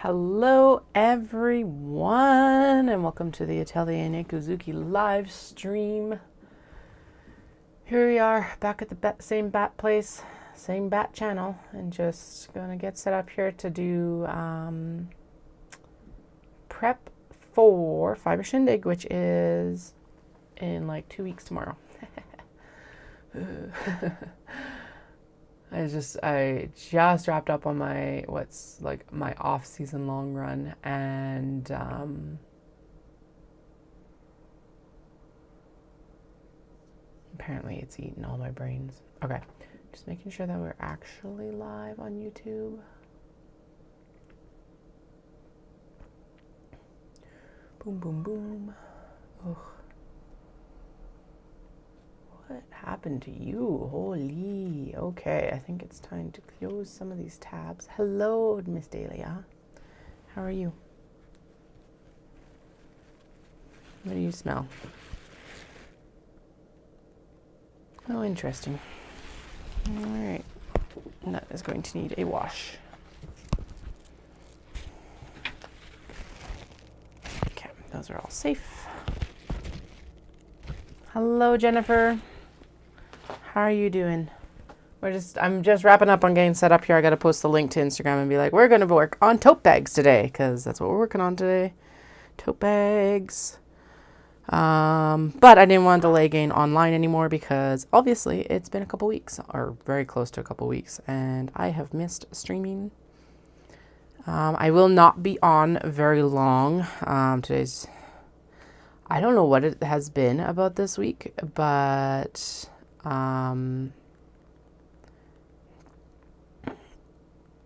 Hello everyone and welcome to the Atelier Nekuzuki live stream. Here we are back at the same bat place, same bat channel, and just gonna get set up here to do prep for Fibre Shindig, which is in like 2 weeks tomorrow. I just wrapped up on my my off-season long run, and apparently it's eaten all my brains. Okay, just making sure that we're actually live on YouTube. Boom, boom, boom. Ugh. What happened to you? Holy. Okay, I think it's time to close some of these tabs. Hello, Miss Dahlia. How are you? What do you smell? Oh, interesting. All right. That is going to need a wash. Okay, those are all safe. Hello, Jennifer. How are you doing? I'm just wrapping up on getting set up here. I got to post the link to Instagram and be like, we're going to work on tote bags today, because that's what we're working on today. Tote bags. But I didn't want to delay getting online anymore because obviously it's been a couple weeks, or very close to a couple weeks, and I have missed streaming. I will not be on very long. I don't know what it has been about this week, but or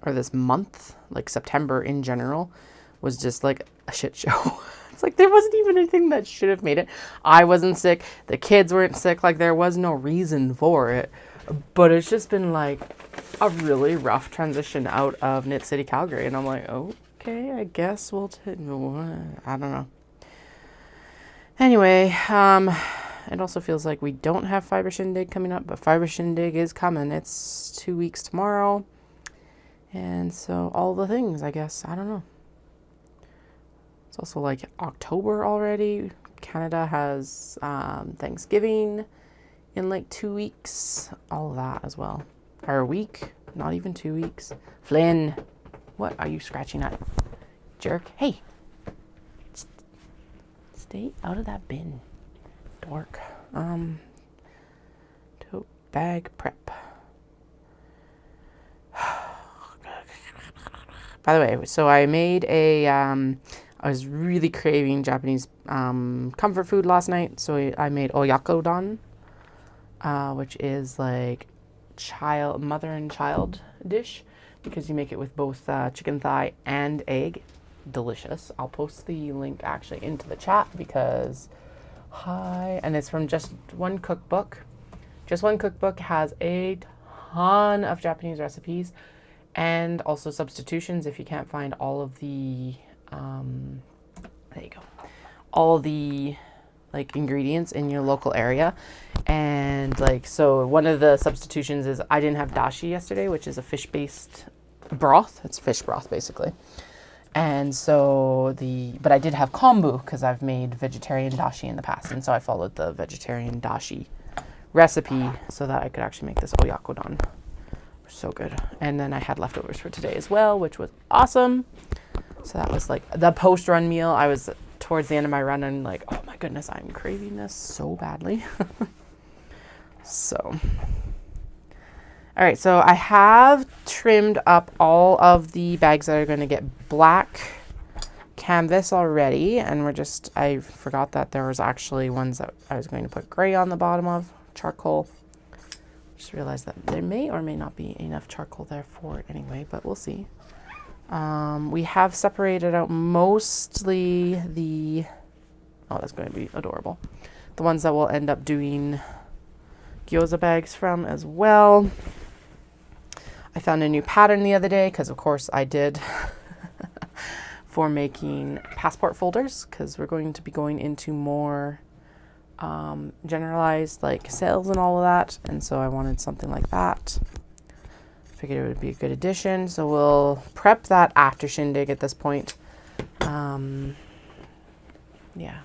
this month, like September in general, was just like a shit show. It's like there wasn't even anything that should have made it. I wasn't sick. The kids weren't sick. Like there was no reason for it. But it's just been like a really rough transition out of Knit City, Calgary. And I'm like, okay, I guess I don't know. Anyway, it also feels like we don't have Fibre Shindig coming up, but Fibre Shindig is coming. It's 2 weeks tomorrow. And so all the things, I guess. I don't know. It's also like October already. Canada has Thanksgiving in like 2 weeks. All of that as well. Or a week. Not even 2 weeks. Flynn, what are you scratching at? Jerk. Hey. Stay out of that bin. Dork. Tote bag prep. By the way, so I made I was really craving Japanese comfort food last night, so I made oyakodon, which is like mother and child dish, because you make it with both chicken thigh and egg. Delicious. I'll post the link actually into the chat because and it's from just one cookbook. Just one cookbook has a ton of Japanese recipes and also substitutions if you can't find all of the there you go, all the like ingredients in your local area. And like, so one of the substitutions is I didn't have dashi yesterday, which is a fish-based broth. It's fish broth basically. And so but I did have kombu because I've made vegetarian dashi in the past. And so I followed the vegetarian dashi recipe so that I could actually make this oyakodon. So good. And then I had leftovers for today as well, which was awesome. So that was like the post-run meal. I was towards the end of my run and like, oh my goodness, I'm craving this so badly. So... All right, so I have trimmed up all of the bags that are going to get black canvas already. And I forgot that there was actually ones that I was going to put gray on the bottom of, charcoal. Just realized that there may or may not be enough charcoal there for it anyway, but we'll see. We have separated out mostly that's going to be adorable. The ones that we'll end up doing gyoza bags from as well. I found a new pattern the other day because of course I did for making passport folders, because we're going to be going into more generalized like sales and all of that, and so I wanted something like that. figured it would be a good addition. So we'll prep that after Shindig at this point. Yeah,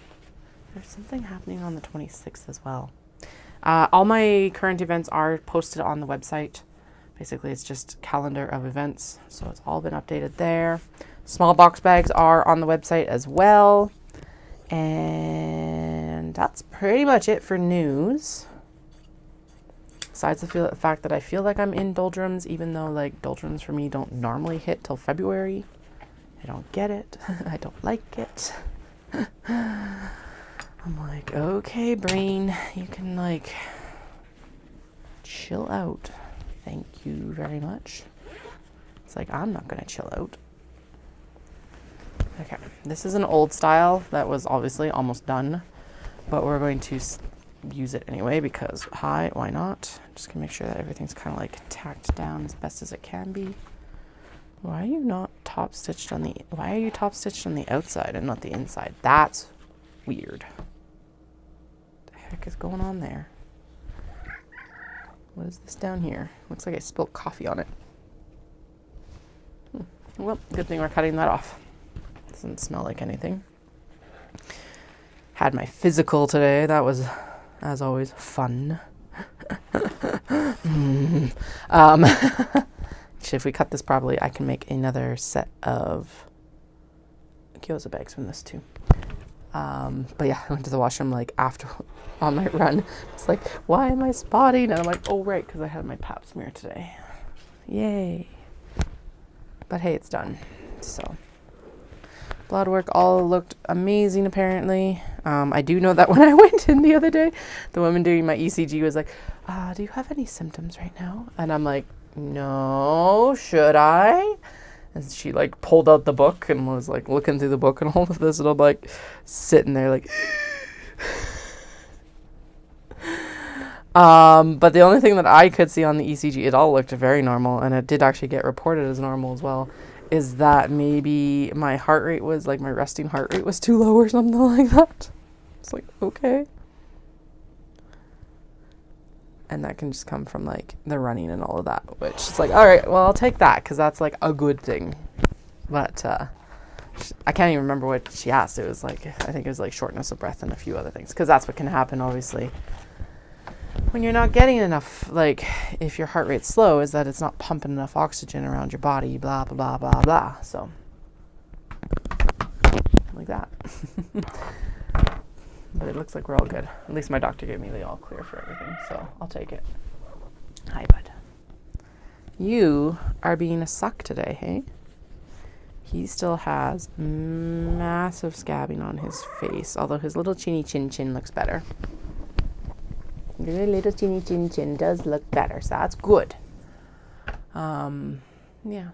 there's something happening on the 26th as well. All my current events are posted on the website. Basically, it's just calendar of events. So it's all been updated there. Small box bags are on the website as well. And that's pretty much it for news. Besides the fact that I feel like I'm in doldrums, even though like doldrums for me don't normally hit till February. I don't get it. I don't like it. I'm like, okay, brain, you can like chill out. Thank you very much. It's like, I'm not gonna chill out. Okay, this is an old style that was obviously almost done, but we're going to use it anyway because why not? Just gonna make sure that everything's kind of like tacked down as best as it can be. Why are you not top stitched on why are you top stitched on the outside and not the inside? That's weird. What the heck is going on there? What is this down here? Looks like I spilled coffee on it. Well, good thing we're cutting that off. Doesn't smell like anything. Had my physical today. That was, as always, fun. Actually, if we cut this properly, I can make another set of gyoza bags from this too. But yeah, I went to the washroom like after on my run. It's like, why am I spotting? And I'm like, oh right, because I had my pap smear today. Yay. But hey, it's done. So blood work all looked amazing apparently. I do know that when I went in the other day, the woman doing my ECG was like, do you have any symptoms right now? And I'm like, no, should I? And she like pulled out the book and was like looking through the book and all of this, and I'm like sitting there like but the only thing that I could see on the ECG, it all looked very normal, and it did actually get reported as normal as well, is that maybe my heart rate was like, my resting heart rate was too low or something like that. It's like, okay. And that can just come from like the running and all of that, which is like, all right, well, I'll take that because that's like a good thing. But I can't even remember what she asked. It was like, I think it was like shortness of breath and a few other things, because that's what can happen obviously when you're not getting enough, like if your heart rate's slow, is that it's not pumping enough oxygen around your body, blah, blah, blah, blah, blah. So like that. But it looks like we're all good. At least my doctor gave me the all clear for everything, so I'll take it. Hi, bud. You are being a suck today, hey? He still has massive scabbing on his face, although his little chinny chin looks better. Your little chinny chin does look better, so that's good. Yeah.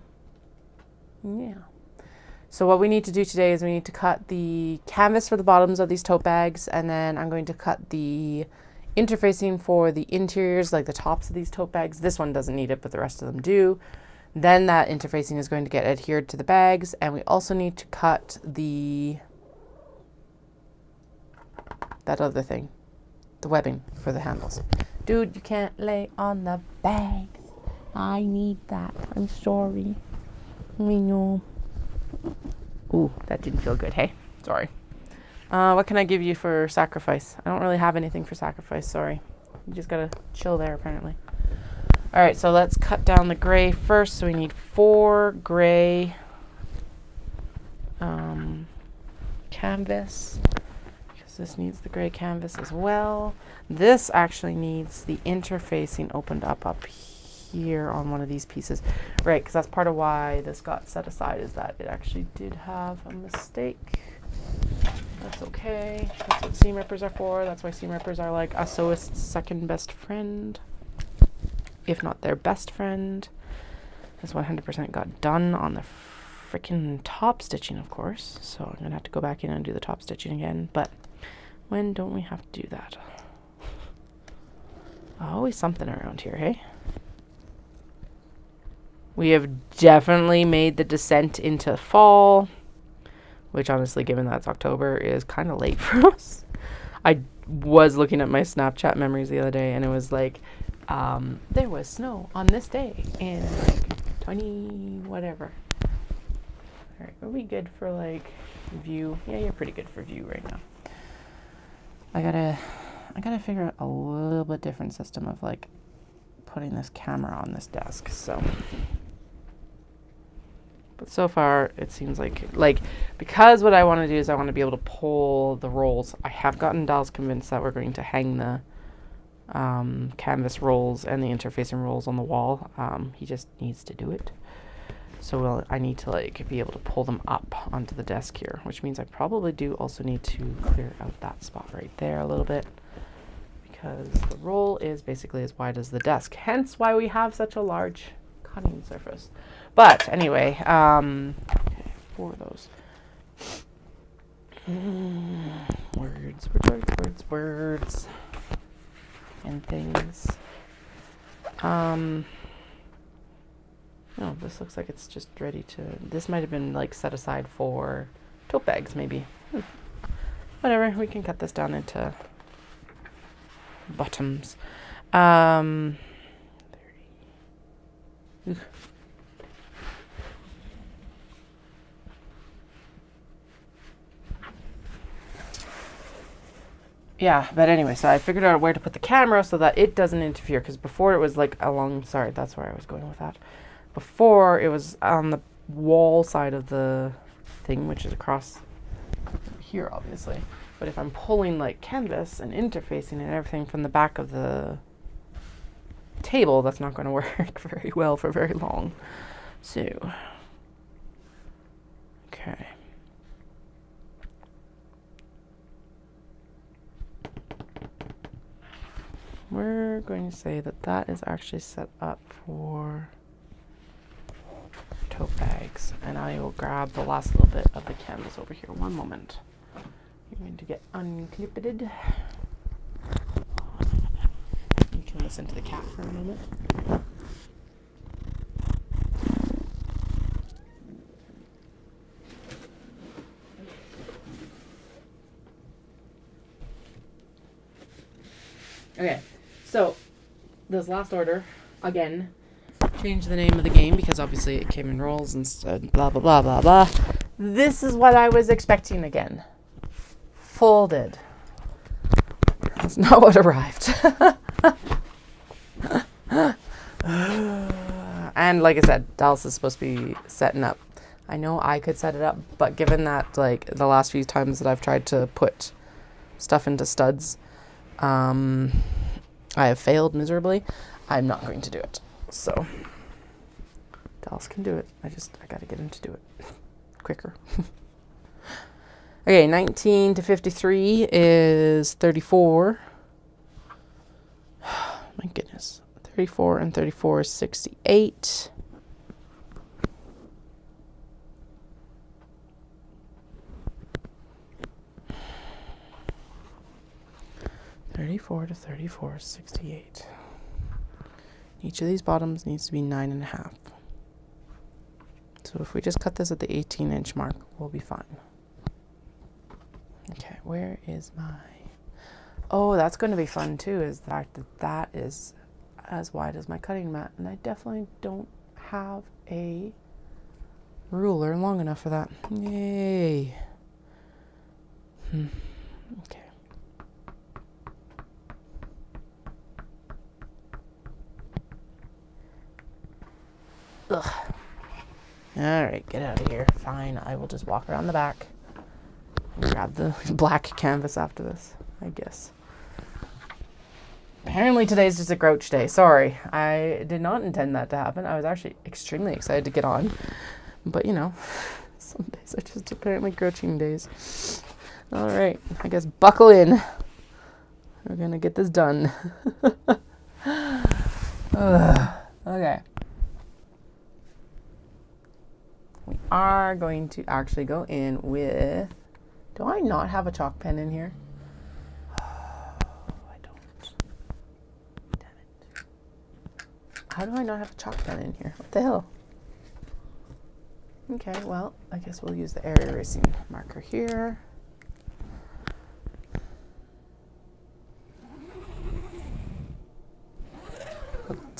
So what we need to do today is we need to cut the canvas for the bottoms of these tote bags, and then I'm going to cut the interfacing for the interiors, like the tops of these tote bags. This one doesn't need it, but the rest of them do. Then that interfacing is going to get adhered to the bags, and we also need to cut that other thing, the webbing for the handles. Dude, you can't lay on the bags. I need that. I'm sorry. I know. Ooh, that didn't feel good, hey? Sorry. What can I give you for sacrifice? I don't really have anything for sacrifice, sorry. You just gotta chill there, apparently. All right, so let's cut down the gray first. So we need 4 gray canvas, because this needs the gray canvas as well. This actually needs the interfacing opened up here on one of these pieces, right? Because that's part of why this got set aside, is that it actually did have a mistake. That's okay. That's what seam rippers are for. That's why seam rippers are like a sewist's second best friend, if not their best friend. This 100% got done on the freaking top stitching, of course. So I'm gonna have to go back in and do the top stitching again. But when don't we have to do that? Always something around here, hey? We have definitely made the descent into fall, which honestly, given that it's October, is kind of late for us. I was looking at my Snapchat memories the other day, and it was like there was snow on this day in like 20 whatever. All right, are we good for like view? Yeah, you're pretty good for view right now. I gotta figure out a little bit different system of like putting this camera on this desk. So, but so far it seems like because what I want to do is I want to be able to pull the rolls. I have gotten Dallas convinced that we're going to hang the canvas rolls and the interfacing rolls on the wall. He just needs to do it. So I need to like be able to pull them up onto the desk here, which means I probably do also need to clear out that spot right there a little bit, because the roll is basically as wide as the desk, hence why we have such a large cutting surface. But anyway, for those words and things. No, this looks like it's just ready to... This might have been like set aside for tote bags, maybe. Whatever, we can cut this down into bottoms. 30. Ugh. Yeah, but anyway, so I figured out where to put the camera so that it doesn't interfere, because before it was like along... Sorry, that's where I was going with that. Before, it was on the wall side of the thing, which is across here, obviously. But if I'm pulling, like, canvas and interfacing and everything from the back of the table, that's not going to work very well for very long. So, okay. We're going to say that that is actually set up for tote bags, and I will grab the last little bit of the canvas over here. One moment. You're going to get unclipped. You can listen to the cat for a moment. Okay, so this last order, again, change the name of the game because obviously it came in rolls and said blah blah blah blah blah. This is what I was expecting again. Folded. That's not what arrived. And like I said, Dallas is supposed to be setting up. I know I could set it up, but given that like the last few times that I've tried to put stuff into studs, I have failed miserably. I'm not going to do it. So Dallas can do it. I gotta get him to do it quicker. Okay, 19 to 53 is 34. My goodness. 34 and 34 is 68. to 34 is 68. Each of these bottoms needs to be 9.5. So if we just cut this at the 18-inch mark, we'll be fine. Okay, where is my... Oh, that's going to be fun too, is the fact that that is as wide as my cutting mat, and I definitely don't have a ruler long enough for that. Yay. Okay. Ugh. Alright, get out of here. Fine, I will just walk around the back and grab the black canvas after this, I guess. Apparently today's just a grouch day. Sorry, I did not intend that to happen. I was actually extremely excited to get on. But, you know, some days are just apparently grouching days. Alright, I guess buckle in. We're gonna get this done. Okay. We are going to actually go in with... Do I not have a chalk pen in here? I don't. Damn it. How do I not have a chalk pen in here? What the hell? Okay, well, I guess we'll use the area erasing marker here.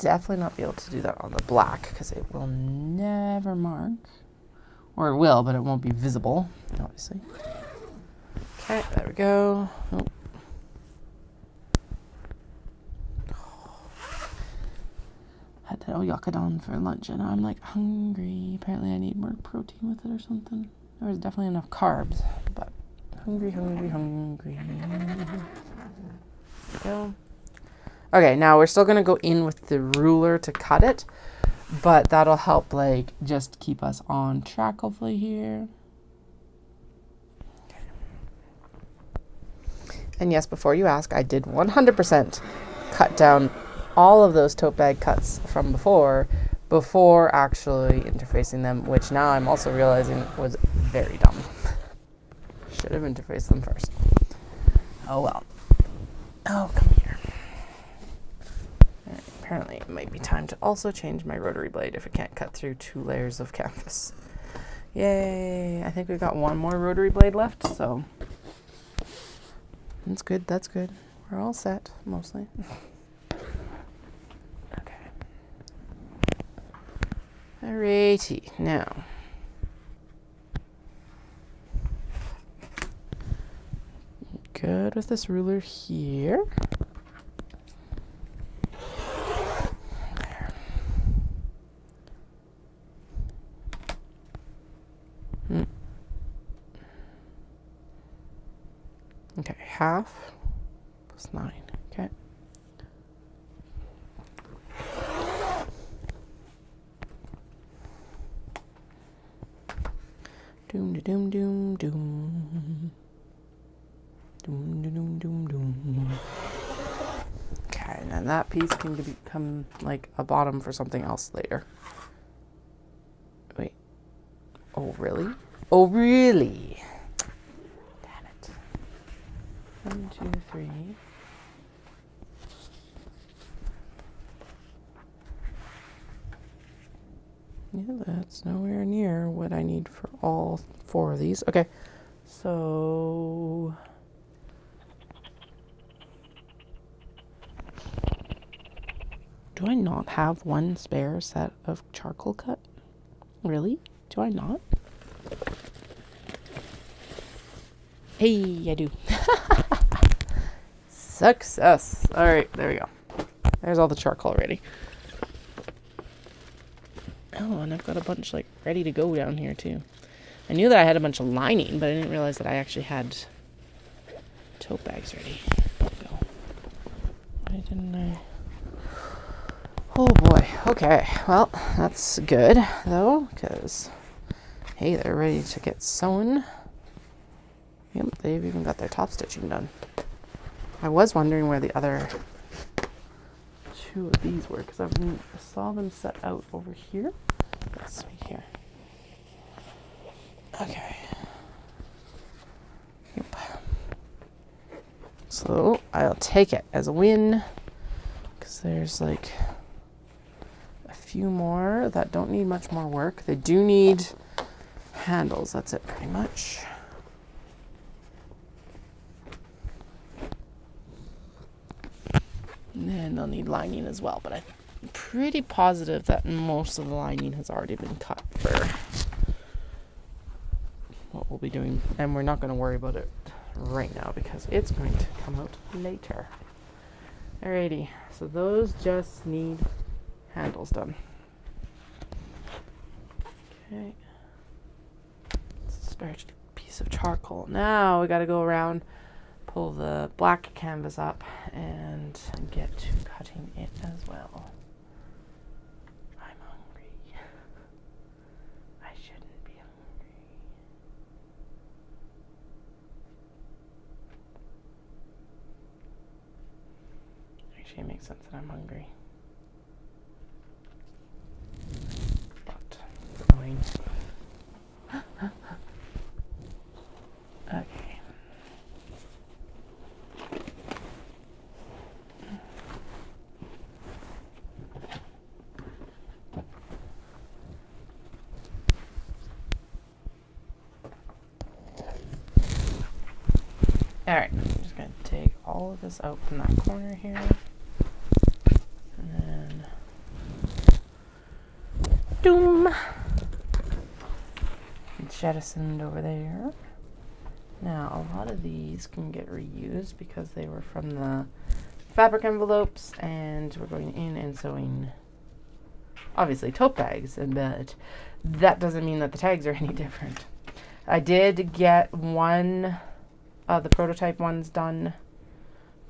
definitely not be able to do that on the black because it will never mark. Or it will, but it won't be visible, obviously. Okay, there we go. Oh. Had that oyakadon for lunch and I'm like hungry. Apparently I need more protein with it or something. There was definitely enough carbs, but hungry. There we go. Okay, now we're still going to go in with the ruler to cut it, but that'll help like just keep us on track hopefully here. Okay. And yes, before you ask, I did 100% cut down all of those tote bag cuts from before actually interfacing them, which now I'm also realizing was very dumb. Should have interfaced them first. Oh well. Oh, come here. All right, apparently it might be time to also change my rotary blade if it can't cut through 2 layers of canvas. Yay! I think we've got one more rotary blade left, so that's good, that's good. We're all set, mostly. Okay. Alrighty, now. Good with this ruler here. There. Okay, half plus 9. Okay. Doom, doom, doom, doom. Doom, doom, doom, doom. Okay, and then that piece can become like a bottom for something else later. Wait. Oh, really? Oh, really? Damn it. 1, 2, 3. Yeah, that's nowhere near what I need for all 4 of these. Okay, so do I not have one spare set of charcoal cut? Really? Do I not? Hey, I do. Success. All right, there we go. There's all the charcoal ready. Oh, and I've got a bunch like ready to go down here too. I knew that I had a bunch of lining, but I didn't realize that I actually had tote bags ready to go. Why didn't I? Oh boy. Okay. Well, that's good though, because hey, they're ready to get sewn. Yep, they've even got their top stitching done. I was wondering where the other 2 of these were, because I saw them set out over here. Yes, right here. Okay. Yep. So I'll take it as a win, because there's like a few more that don't need much more work. They do need handles. That's it pretty much. And then they'll need lining as well, but I'm pretty positive that most of the lining has already been cut for what we'll be doing. And we're not going to worry about it right now because it's going to come out later. Alrighty, so those just need handles done. Okay. It's a spare piece of charcoal. Now we got to go around, pull the black canvas up and get to cutting it as well. I'm hungry. I shouldn't be hungry. Actually, it makes sense that I'm hungry. But annoying. Okay. Alright, I'm just going to take all of this out from that corner here. And then jettisoned over there. Now, a lot of these can get reused because they were from the fabric envelopes, and we're going in and sewing, obviously, tote bags, but that doesn't mean that the tags are any different. I did get one of the prototype ones done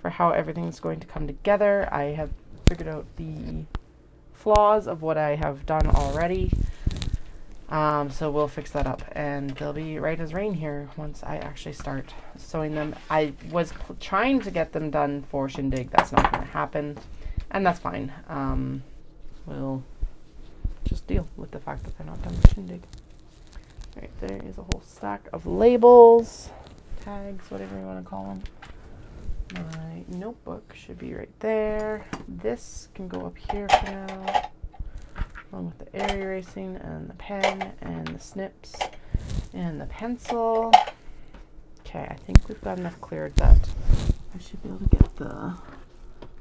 for how everything's going to come together. I have figured out the flaws of what I have done already. So we'll fix that up, and they'll be right as rain here once I actually start sewing them. I was trying to get them done for Shindig. That's not going to happen, and that's fine. We'll just deal with the fact that they're not done for Shindig. Right, there is a whole stack of labels, tags, whatever you want to call them. My notebook should be right there. This can go up here for now, along with the air erasing and the pen and the snips and the pencil. Okay, I think we've got enough cleared that I should be able to get the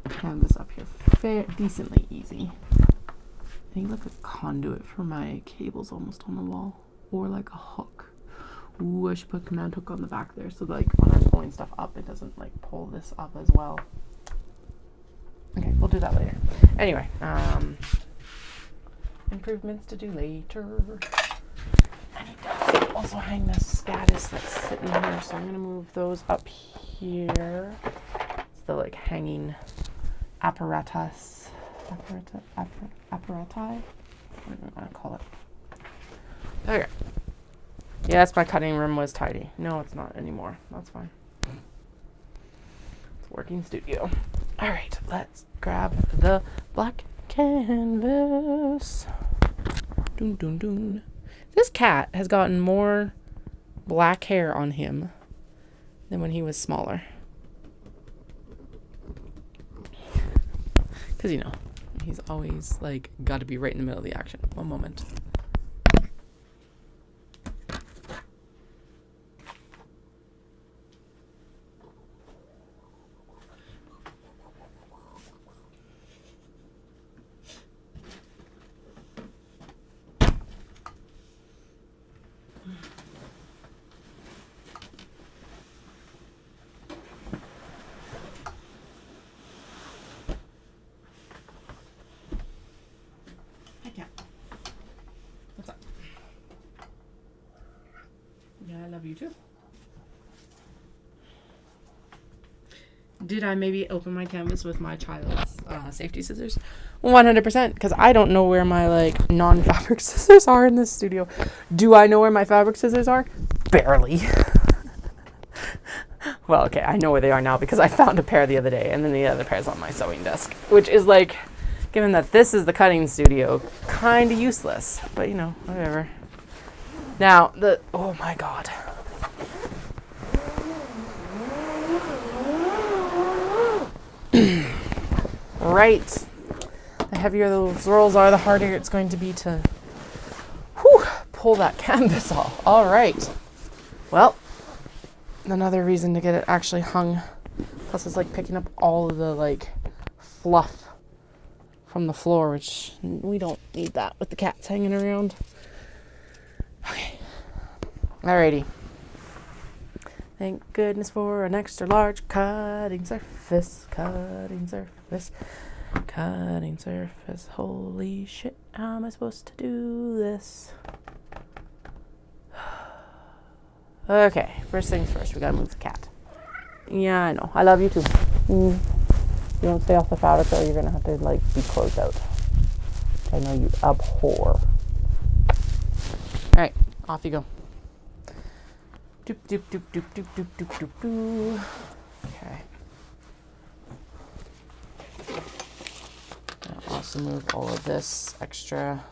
canvas up here decently easy. I need like a conduit for my cables almost on the wall, or like a hook. Ooh, I should put a command hook on the back there so that, like, when I'm pulling stuff up, it doesn't like pull this up as well. Okay, we'll do that later. Anyway, improvements to do later. I need to also hang the status that's sitting here, so I'm gonna move those up here. It's the like hanging apparatus. Apparati? What do I want to call it? Okay. Yes, my cutting room was tidy. No, it's not anymore. That's fine. It's a working studio. All right, let's grab the black canvas. Dun, dun, dun. This cat has gotten more black hair on him than when he was smaller. Because, you know, he's always, like, got to be right in the middle of the action. One moment. I love you too. Did I maybe open my canvas with my child's safety scissors? 100%, because I don't know where my like non-fabric scissors are in this studio. Do I know where my fabric scissors are? Barely. Well, okay, I know where they are now because I found a pair the other day, and then the other pair's on my sewing desk, which is like, given that this is the cutting studio, kind of useless, but you know, whatever. Now, oh my God. Right. The heavier those rolls are, the harder it's going to be to pull that canvas off. All right. Well, another reason to get it actually hung. Plus it's like picking up all of the like fluff from the floor, which we don't need that with the cats hanging around. Okay. Alrighty. Thank goodness for an extra large cutting surface. Cutting surface. Cutting surface. Holy shit, how am I supposed to do this? Okay, first things first, we gotta move the cat. Yeah, I know. I love you too. You don't stay off the fabric or you're gonna have to like be closed out. I know you abhor. Alright, off you go. Doop doop doop doop doop doop doop doop doop. Okay. I'll also move all of this extra.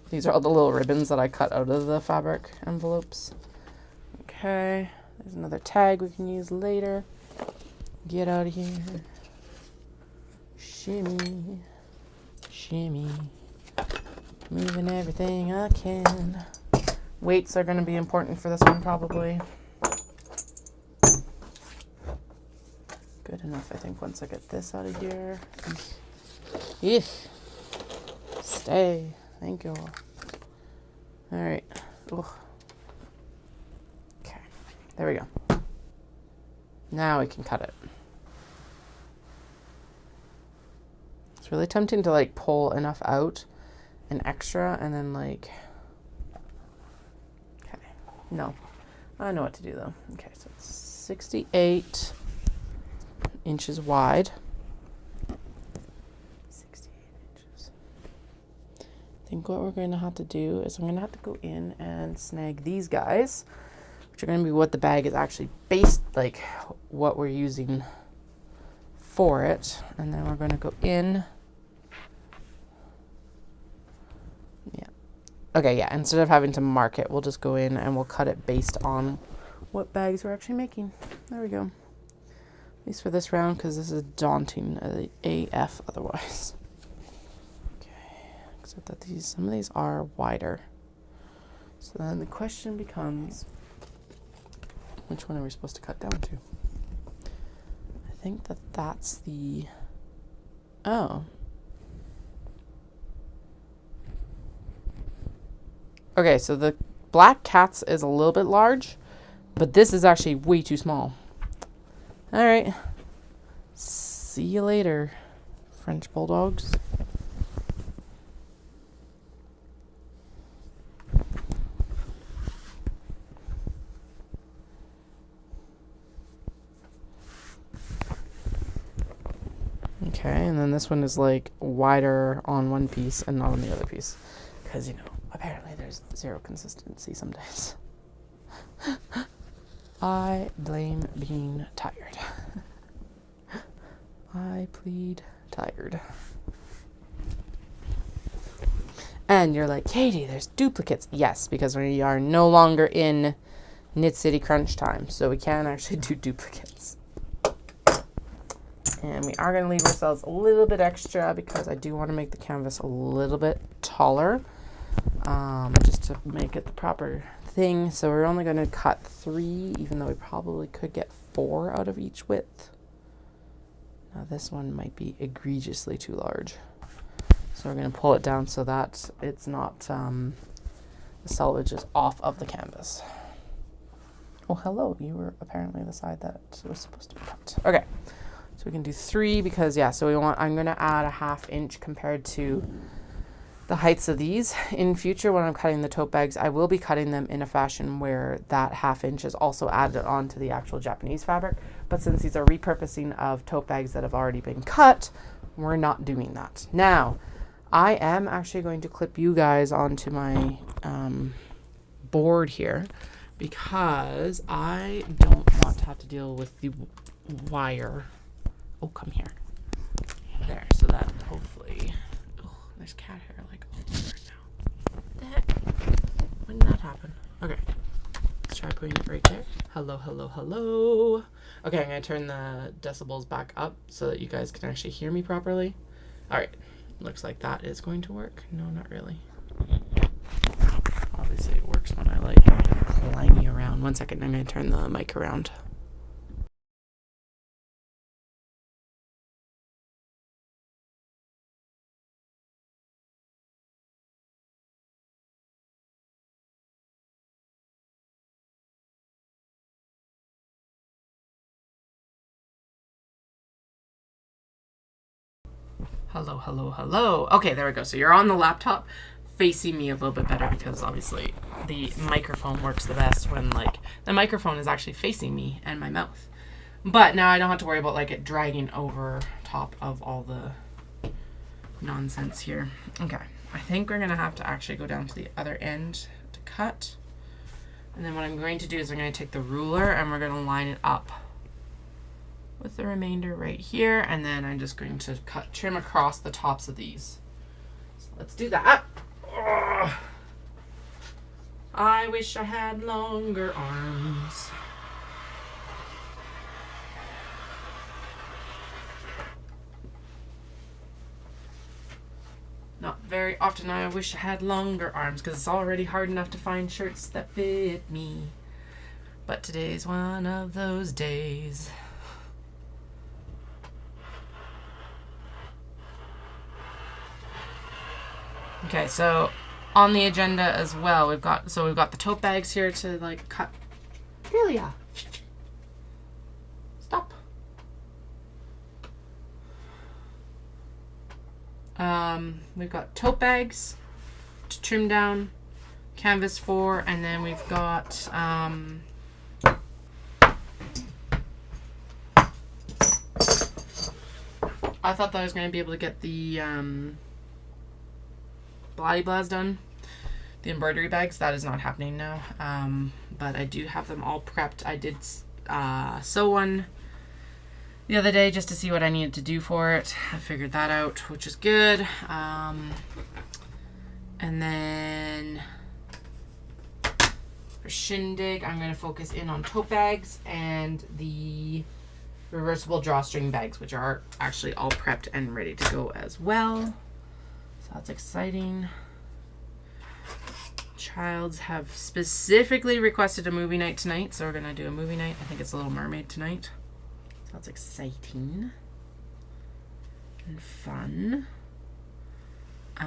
These are all the little ribbons that I cut out of the fabric envelopes. Okay. There's another tag we can use later. Get out of here. Shimmy. Shimmy. Moving everything I can. Weights are going to be important for this one, probably. Good enough, I think, once I get this out of here. Eek. Stay. Thank you. Alright. there we go. Now we can cut it. It's really tempting to like pull enough out and extra and then like, okay, no, I know what to do though. Okay, so it's 68 inches wide. 68 inches. I think what we're going to have to do is I'm going to have to go in and snag these guys, which are going to be what the bag is actually based, like what we're using for it. And then we're going to go in. Yeah. Okay, yeah, instead of having to mark it, we'll just go in and we'll cut it based on what bags we're actually making. There we go. At least for this round, because this is daunting AF otherwise. Okay, except that some of these are wider. So then the question becomes, which one are we supposed to cut down to? I think that that's the, oh. Okay, so the black cat's is a little bit large, but this is actually way too small. All right. See you later, French bulldogs. Okay, and then this one is like wider on one piece and not on the other piece. Because, you know, apparently there's zero consistency some days. I blame being tired. I plead tired. And you're like, Katie, there's duplicates. Yes, because we are no longer in Knit City crunch time, so we can actually do duplicates. And we are going to leave ourselves a little bit extra because I do want to make the canvas a little bit taller, just to make it the proper thing. So we're only going to cut 3, even though we probably could get 4 out of each width. Now this one might be egregiously too large. So we're going to pull it down so that it's not, the selvage is off of the canvas. Oh, hello. You were apparently the side that was supposed to be cut. Okay. So we can do 3 because, yeah, so I'm going to add a 1/2 inch compared to the heights of these. In future, when I'm cutting the tote bags, I will be cutting them in a fashion where that 1/2 inch is also added onto the actual Japanese fabric. But since these are repurposing of tote bags that have already been cut, we're not doing that. Now, I am actually going to clip you guys onto my board here because I don't want to have to deal with the wire. Oh, come here. There, so that hopefully... Oh, there's cat hair like all over it now. What the heck? When did that happen? Okay. Let's try putting it right there. Hello, hello, hello. Okay, I'm going to turn the decibels back up so that you guys can actually hear me properly. All right. Looks like that is going to work. No, not really. Obviously, it works when I like clanging around. 1 second, I'm going to turn the mic around. Hello, hello, hello. Okay, there we go. So you're on the laptop facing me a little bit better because obviously the microphone works the best when like the microphone is actually facing me and my mouth. But now I don't have to worry about like it dragging over top of all the nonsense here. Okay, I think we're gonna have to actually go down to the other end to cut. And then what I'm going to do is I'm going to take the ruler and we're going to line it up with the remainder right here, and then I'm just going to trim across the tops of these. So let's do that. Ugh. I wish I had longer arms. Not very often I wish I had longer arms because it's already hard enough to find shirts that fit me. But today's one of those days. Okay, so on the agenda as well, we've got the tote bags here to like cut. Philia, We've got tote bags to trim down, canvas for, and then we've got I thought that I was going to be able to get the bloody blahs done, the embroidery bags. That is not happening now, but I do have them all prepped. I did sew one the other day just to see what I needed to do for it. I figured that out, which is good. And then for Shindig, I'm going to focus in on tote bags and the reversible drawstring bags, which are actually all prepped and ready to go as well. So that's exciting. Childs have specifically requested a movie night tonight, so we're going to do a movie night. I think it's Little Mermaid tonight. So that's exciting and fun. Okay,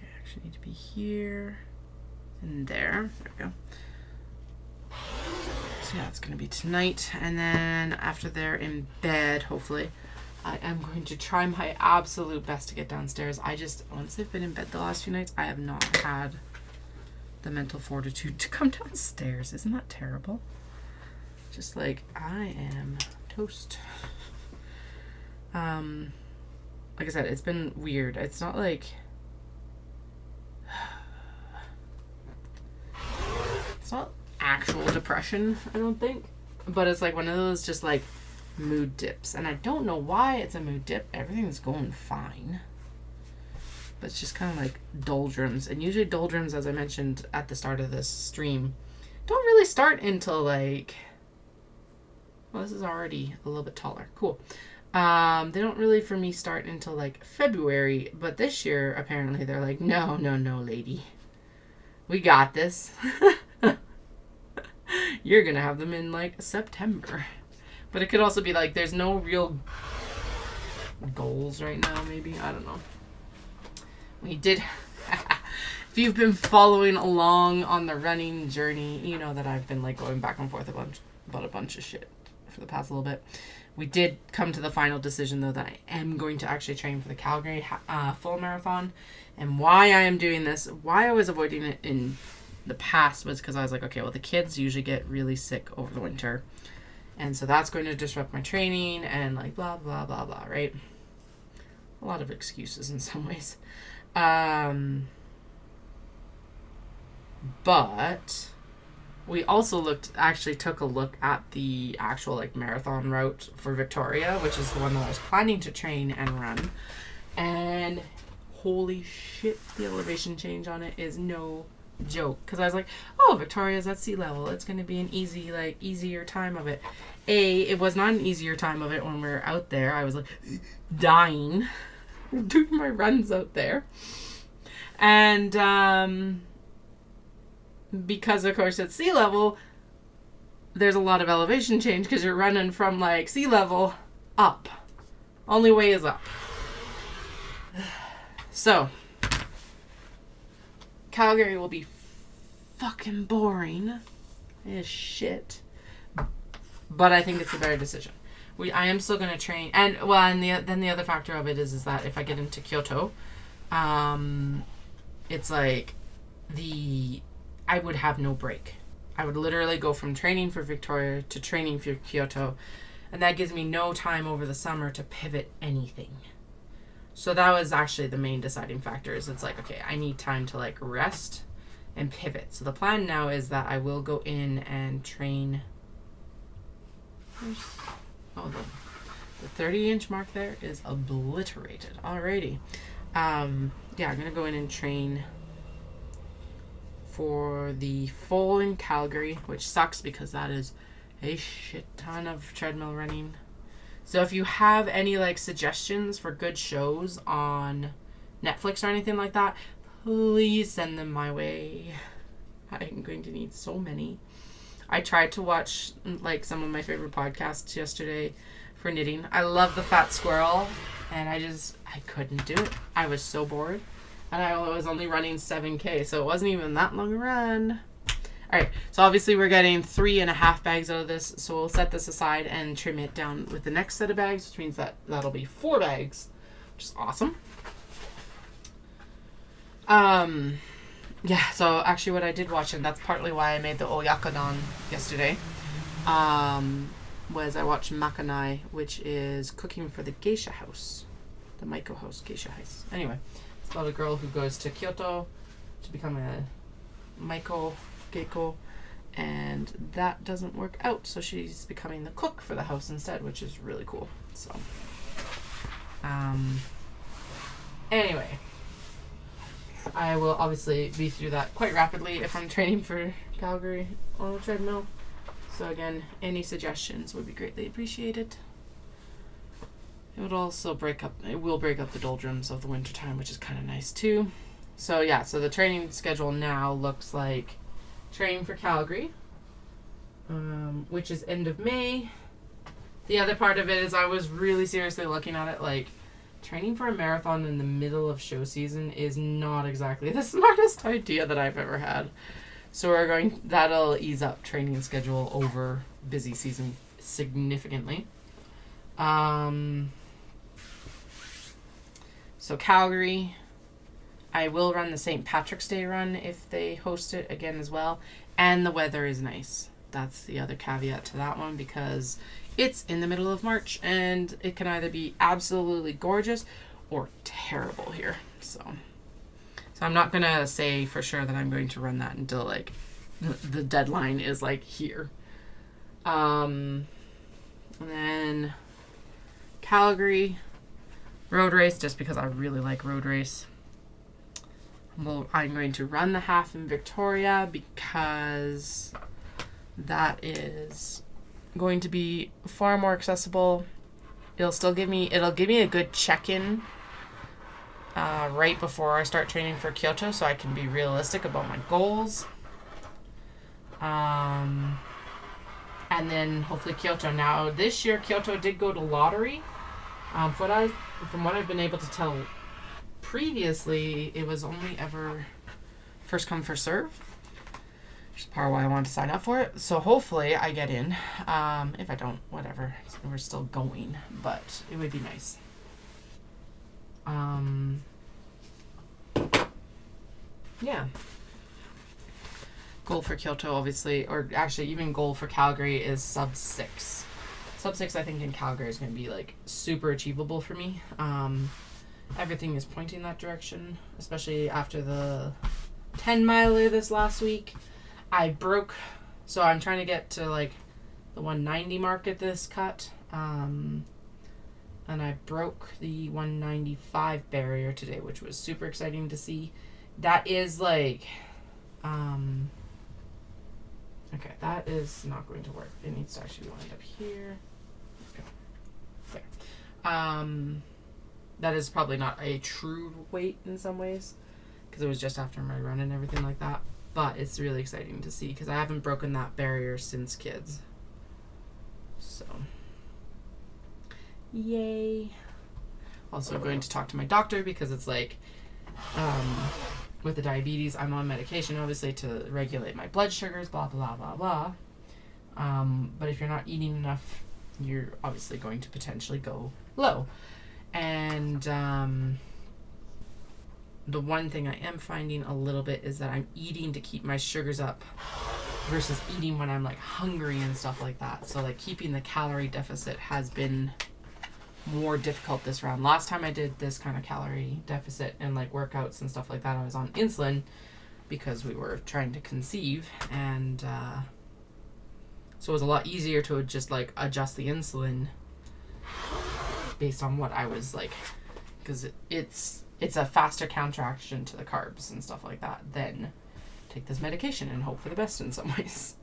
I actually need to be here and there. There we go. So yeah, it's going to be tonight. And then after they're in bed, hopefully, I am going to try my absolute best to get downstairs. Once they've been in bed the last few nights, I have not had the mental fortitude to come downstairs. Isn't that terrible? Just like, I am toast. Like I said, it's been weird. It's not like... It's not actual depression, I don't think. But it's like one of those just like mood dips. And I don't know why it's a mood dip. Everything's going fine. But it's just kind of like doldrums. And usually doldrums, as I mentioned at the start of this stream, don't really start until like... Well, this is already a little bit taller. Cool. They don't really, for me, start until like February. But this year, apparently, they're like, no, lady. We got this. You're going to have them in like September. But it could also be like there's no real goals right now, maybe. I don't know. We did... If you've been following along on the running journey, you know that I've been like going back and forth about a bunch of shit for the past little bit. We did come to the final decision, though, that I am going to actually train for the Calgary full marathon. And why I am doing this, why I was avoiding it in the past was because I was like, okay, well, the kids usually get really sick over the winter. And so that's going to disrupt my training and like blah, blah, blah, blah, right? A lot of excuses in some ways. But we also took a look at the actual like marathon route for Victoria, which is the one that I was planning to train and run. And holy shit, the elevation change on it is no joke. Because I was like, oh, Victoria's at sea level. It's going to be an easier time of it. It was not an easier time of it when we were out there. I was like dying doing my runs out there. And because of course at sea level there's a lot of elevation change because you're running from like sea level up. Only way is up. So Calgary will be fucking boring as shit, but I think it's a better decision. I am still going to train, and then the other factor of it is that if I get into Kyoto, it's like I would have no break. I would literally go from training for Victoria to training for Kyoto, and that gives me no time over the summer to pivot anything. So that was actually the main deciding factor. Is it's like, okay, I need time to like rest and pivot. So the plan now is that I will go in and train. The 30-inch mark there is obliterated. Alrighty. Yeah, I'm gonna go in and train for the full in Calgary, which sucks because that is a shit ton of treadmill running. So if you have any like suggestions for good shows on Netflix or anything like that, please send them my way. I'm going to need so many. I tried to watch like some of my favorite podcasts yesterday for knitting. I love The Fat Squirrel, and I couldn't do it. I was so bored. And I was only running 7K, so it wasn't even that long a run. All right, so obviously we're getting 3.5 bags out of this, so we'll set this aside and trim it down with the next set of bags, which means that that'll be 4 bags, which is awesome. Yeah, so actually what I did watch, and that's partly why I made the oyakodon yesterday, was I watched Makanai, which is cooking for the geisha house, the Maiko house, geisha house. Anyway, it's about a girl who goes to Kyoto to become a Maiko Geiko, and that doesn't work out, so she's becoming the cook for the house instead, which is really cool. So anyway, I will obviously be through that quite rapidly if I'm training for Calgary on a treadmill. So again, any suggestions would be greatly appreciated. It would also break up the doldrums of the wintertime, which is kind of nice too. So yeah, so the training schedule now looks like training for Calgary, which is end of May. The other part of it is I was really seriously looking at it like training for a marathon in the middle of show season is not exactly the smartest idea that I've ever had. So that'll ease up training schedule over busy season significantly. So Calgary, I will run the St. Patrick's Day run if they host it again as well. And the weather is nice. That's the other caveat to that one, because it's in the middle of March and it can either be absolutely gorgeous or terrible here. So I'm not going to say for sure that I'm going to run that until like the deadline is like here. And then Calgary road race, just because I really like road race. I'm going to run the half in Victoria because that is going to be far more accessible. It'll give me a good check-in right before I start training for Kyoto, so I can be realistic about my goals. And then hopefully Kyoto. Now this year Kyoto did go to lottery. From what I've been able to tell previously, it was only ever first come first serve, which is part of why I wanted to sign up for it. So hopefully I get in. If I don't, whatever. We're still going, but it would be nice. Yeah. Goal for Kyoto, obviously, or actually even goal for Calgary is sub 6. Sub 6, I think, in Calgary is going to be like super achievable for me. Everything is pointing that direction, especially after the 10 miler this last week. I broke, so I'm trying to get to like the 190 mark at this cut. And I broke the 195 barrier today, which was super exciting to see. That is like, okay, that is not going to work. It needs to actually wind up here. Okay, there. That is probably not a true weight in some ways, because it was just after my run and everything like that. But it's really exciting to see, because I haven't broken that barrier since kids. So, yay. Also going to talk to my doctor, because it's like, with the diabetes, I'm on medication, obviously, to regulate my blood sugars, blah, blah, blah, blah. But if you're not eating enough, you're obviously going to potentially go low. And the one thing I am finding a little bit is that I'm eating to keep my sugars up versus eating when I'm like hungry and stuff like that. So like keeping the calorie deficit has been more difficult this round. Last time I did this kind of calorie deficit and like workouts and stuff like that, I was on insulin because we were trying to conceive, and so it was a lot easier to just like adjust the insulin based on what I was like, because it's a faster counteraction to the carbs and stuff like that than take this medication and hope for the best in some ways.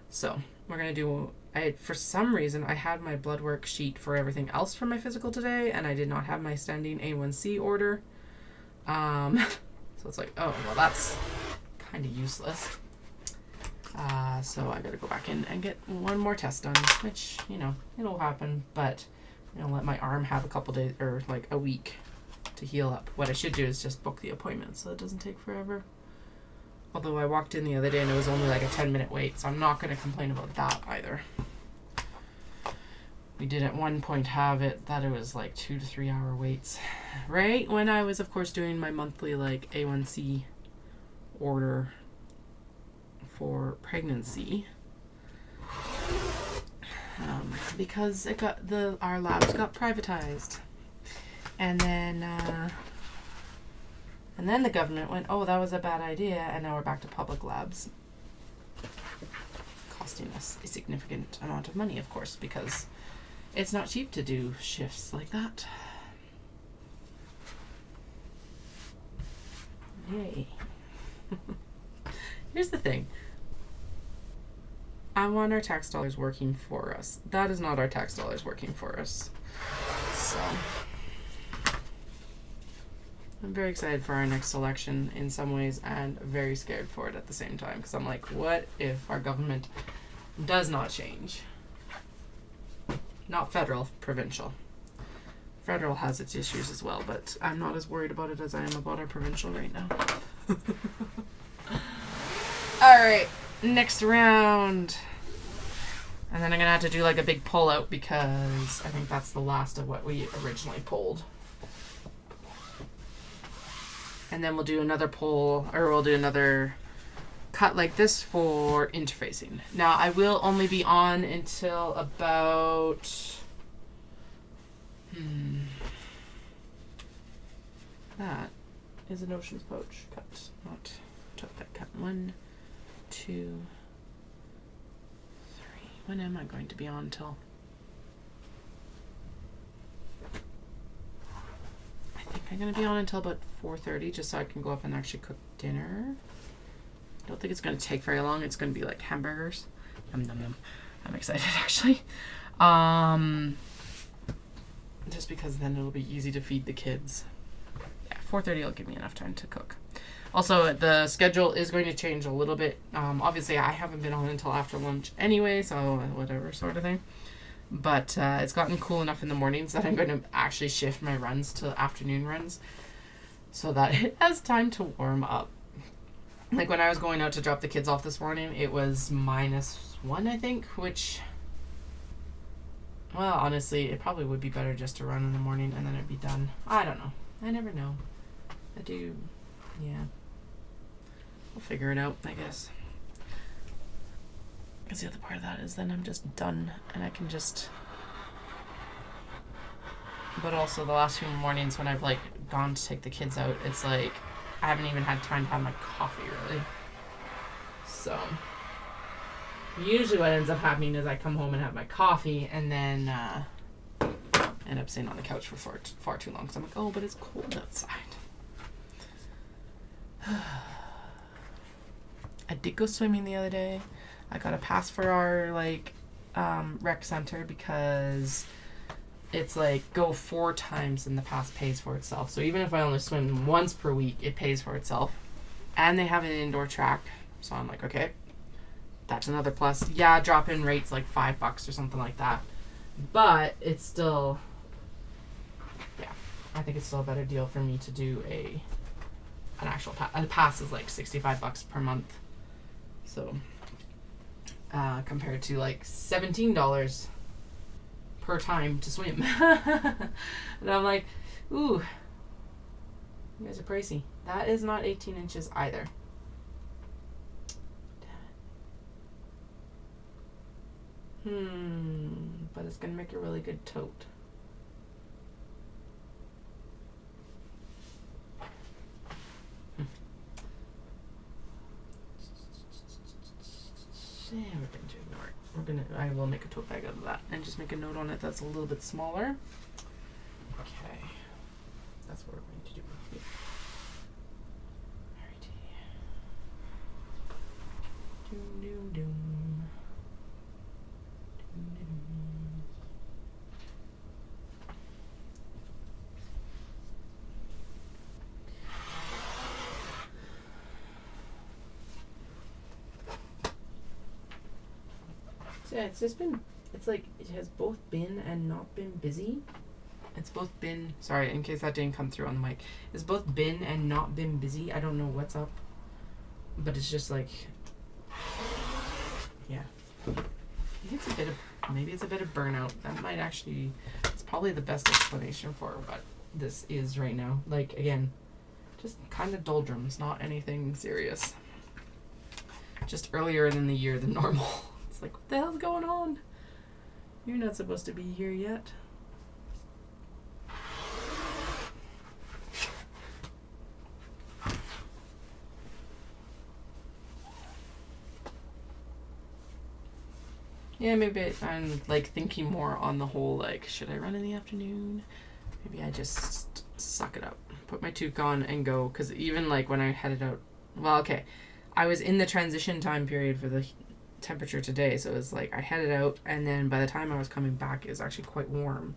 So we're gonna do, for some reason I had my blood work sheet for everything else for my physical today, and I did not have my standing A1C order. So it's like, oh well, that's kind of useless. So I gotta go back in and get one more test done, which, you know, it'll happen, but I'm gonna let my arm have a couple days, or like a week, to heal up. What I should do is just book the appointment so it doesn't take forever. Although I walked in the other day and it was only like a 10-minute wait, so I'm not going to complain about that either. We did at one point have it that it was like 2 to 3 hour waits. Right when I was, of course, doing my monthly like A1C order for pregnancy. Because it got our labs got privatized. And then the government went, oh, that was a bad idea, and now we're back to public labs. Costing us a significant amount of money, of course, because it's not cheap to do shifts like that. Yay. Here's the thing. I want our tax dollars working for us. That is not our tax dollars working for us. So I'm very excited for our next election in some ways and very scared for it at the same time, because I'm like, what if our government does not change? Not federal, provincial. Federal has its issues as well, but I'm not as worried about it as I am about our provincial right now. All right, next round. And then I'm going to have to do like a big pull out because I think that's the last of what we originally pulled. And then we'll do another pull, or we'll do another cut like this for interfacing. Now I will only be on until about that is an ocean's poach cut, not tote bag cut. 1, 2, 3. When am I going to be on till? I think I'm going to be on until about 4:30, just so I can go up and actually cook dinner. I don't think it's going to take very long. It's going to be like hamburgers. Yum, yum, yum. I'm excited, actually. Just because then it'll be easy to feed the kids. Yeah, 4:30 will give me enough time to cook. Also, the schedule is going to change a little bit. Obviously, I haven't been on until after lunch anyway, so whatever sort of thing. But it's gotten cool enough in the mornings that I'm going to actually shift my runs to afternoon runs so that it has time to warm up. Like when I was going out to drop the kids off this morning, it was -1, I think, which, well, honestly, it probably would be better just to run in the morning and then it'd be done. I don't know. I never know. I do, yeah. We'll figure it out, I guess. Because the other part of that is then I'm just done and I can just... But also the last few mornings when I've like gone to take the kids out, it's like I haven't even had time to have my coffee really. So usually what ends up happening is I come home and have my coffee and then end up sitting on the couch for far too long. So I'm like, oh, but it's cold outside. I did go swimming the other day. I got a pass for our like rec center because it's like go 4 times and the pass pays for itself. So even if I only swim once per week, it pays for itself. And they have an indoor track. So I'm like, okay, that's another plus. Yeah, drop-in rate's like $5 or something like that. But it's still, yeah, I think it's still a better deal for me to do an actual pass. A pass is like $65 per month. So compared to like $17 per time to swim. And I'm like, ooh, you guys are pricey. That is not 18 inches either. Damn it. But it's gonna make a really good tote. Yeah, we're going to ignore it. I will make a tote bag out of that and just make a note on it that's a little bit smaller. Okay. That's what we're going to do. Alrighty. Doom, doom, doom. Doom, doom. Yeah, it's just been, it's like, it has both been and not been busy. It's both been, sorry, in case that didn't come through on the mic. It's both been and not been busy. I don't know what's up. But it's just like, yeah. Maybe it's a bit of burnout. That might actually, it's probably the best explanation for what this is right now. Like, again, just kind of doldrums, not anything serious. Just earlier in the year than normal. It's like, what the hell's going on? You're not supposed to be here yet. Yeah, maybe I'm like thinking more on the whole, like, should I run in the afternoon? Maybe I just suck it up, put my toque on and go. Because even like when I headed out, well, okay, I was in the transition time period for the temperature today. So it was like I headed out, and then by the time I was coming back, it was actually quite warm.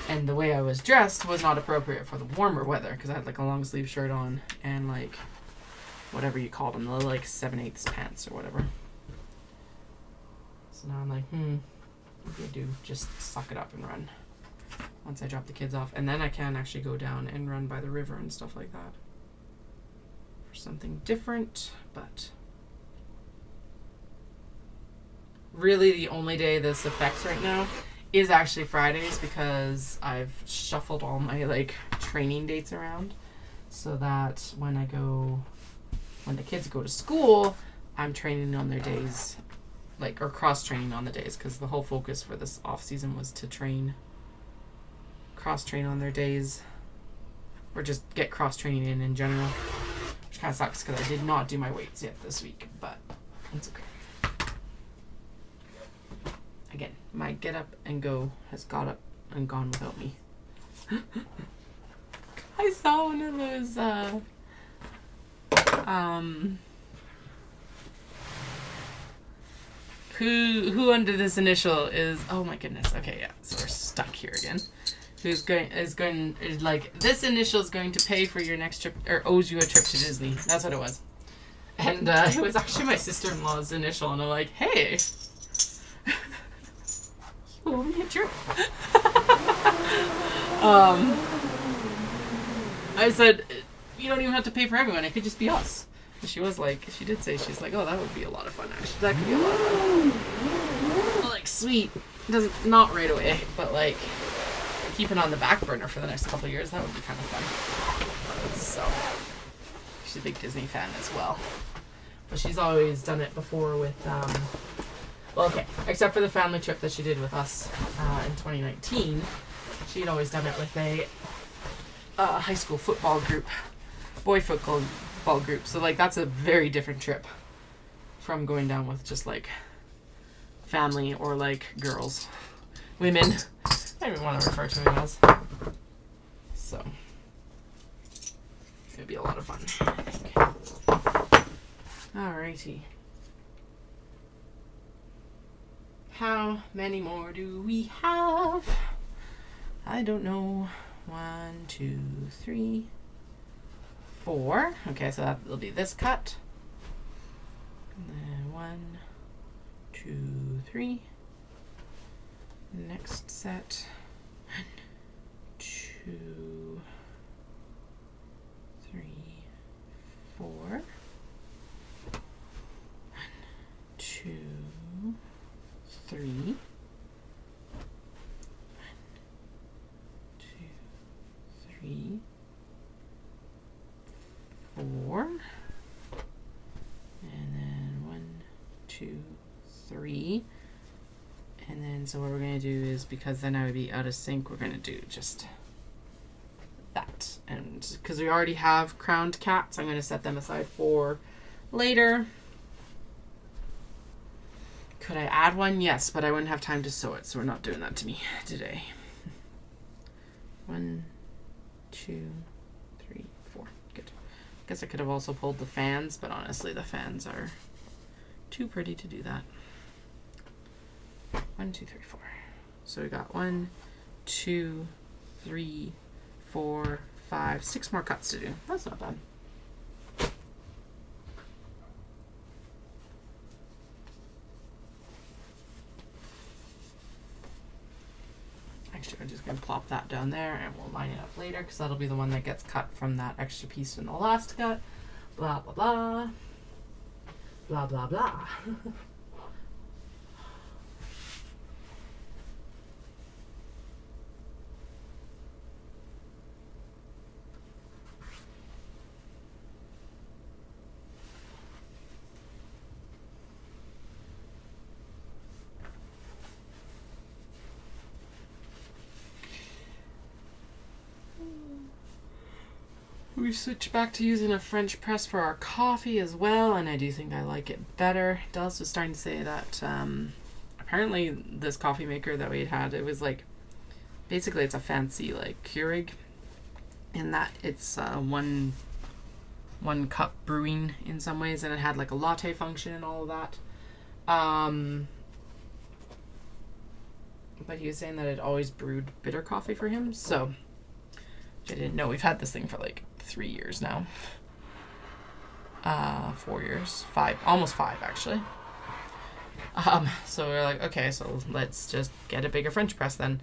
And the way I was dressed was not appropriate for the warmer weather, because I had like a long sleeve shirt on and like whatever you call them, the like 7/8 pants or whatever. So now I'm like, maybe I do just suck it up and run once I drop the kids off. And then I can actually go down and run by the river and stuff like that. For something different, but really the only day this affects right now is actually Fridays, because I've shuffled all my like training dates around so that when the kids go to school, I'm training on their days. Like, or cross-training on the days, because the whole focus for this off-season was to cross-train on their days, or just get cross-training in general, which kind of sucks because I did not do my weights yet this week, but it's okay. Again, my get up and go has got up and gone without me. I saw one of those, Who under this initial is, oh my goodness, okay, yeah, so we're stuck here again. Is like, this initial is going to pay for your next trip, or owes you a trip to Disney. That's what it was. And it was actually my sister-in-law's initial, and I'm like, hey, you owe me a trip. I said, you don't even have to pay for everyone, it could just be us. She was like, she did say, she's like, oh, that would be a lot of fun, actually. That could be a lot of fun. Like, sweet. Not right away, but like, keep it on the back burner for the next couple of years. That would be kind of fun. So, she's a big Disney fan as well. But she's always done it before with, well, okay, except for the family trip that she did with us in 2019. She'd always done it with a high school football group, boy football group. So like, that's a very different trip from going down with just like family or like women. I don't even want to refer to them as. So it'd be a lot of fun, I think. Alrighty. How many more do we have? I don't know. 1, 2, 3, 4. Okay, so that will be this cut. And then 1, 2, 3. Next set. 1, 2, 3, 4. 1, 2, 3. 1, 2, 3. 4, and then 1, 2, 3, and then so what we're going to do is, because then I would be out of sync, we're going to do just that. And because we already have crowned cats, I'm going to set them aside for later. Could I add one? Yes, but I wouldn't have time to sew it, so we're not doing that to me today. 1, 2, 3, 4. Good. Guess I could have also pulled the fans, but honestly the fans are too pretty to do that. 1, 2, 3, 4. So we got 1, 2, 3, 4, 5, 6 more cuts to do. That's not bad. Actually, I'm just going to plop that down there and we'll line it up later, because that'll be the one that gets cut from that extra piece in the last cut. Blah, blah, blah. blah, blah, blah. We switched back to using a French press for our coffee as well, and I do think I like it better. Dallas was starting to say that apparently this coffee maker that we had, it was like, basically it's a fancy like Keurig, in that it's one cup brewing in some ways, and it had like a latte function and all of that. But he was saying that it always brewed bitter coffee for him, so I didn't know. We've had this thing for like 3 years now. 4 years. 5. Almost 5, actually. So we're like, okay, so let's just get a bigger French press then.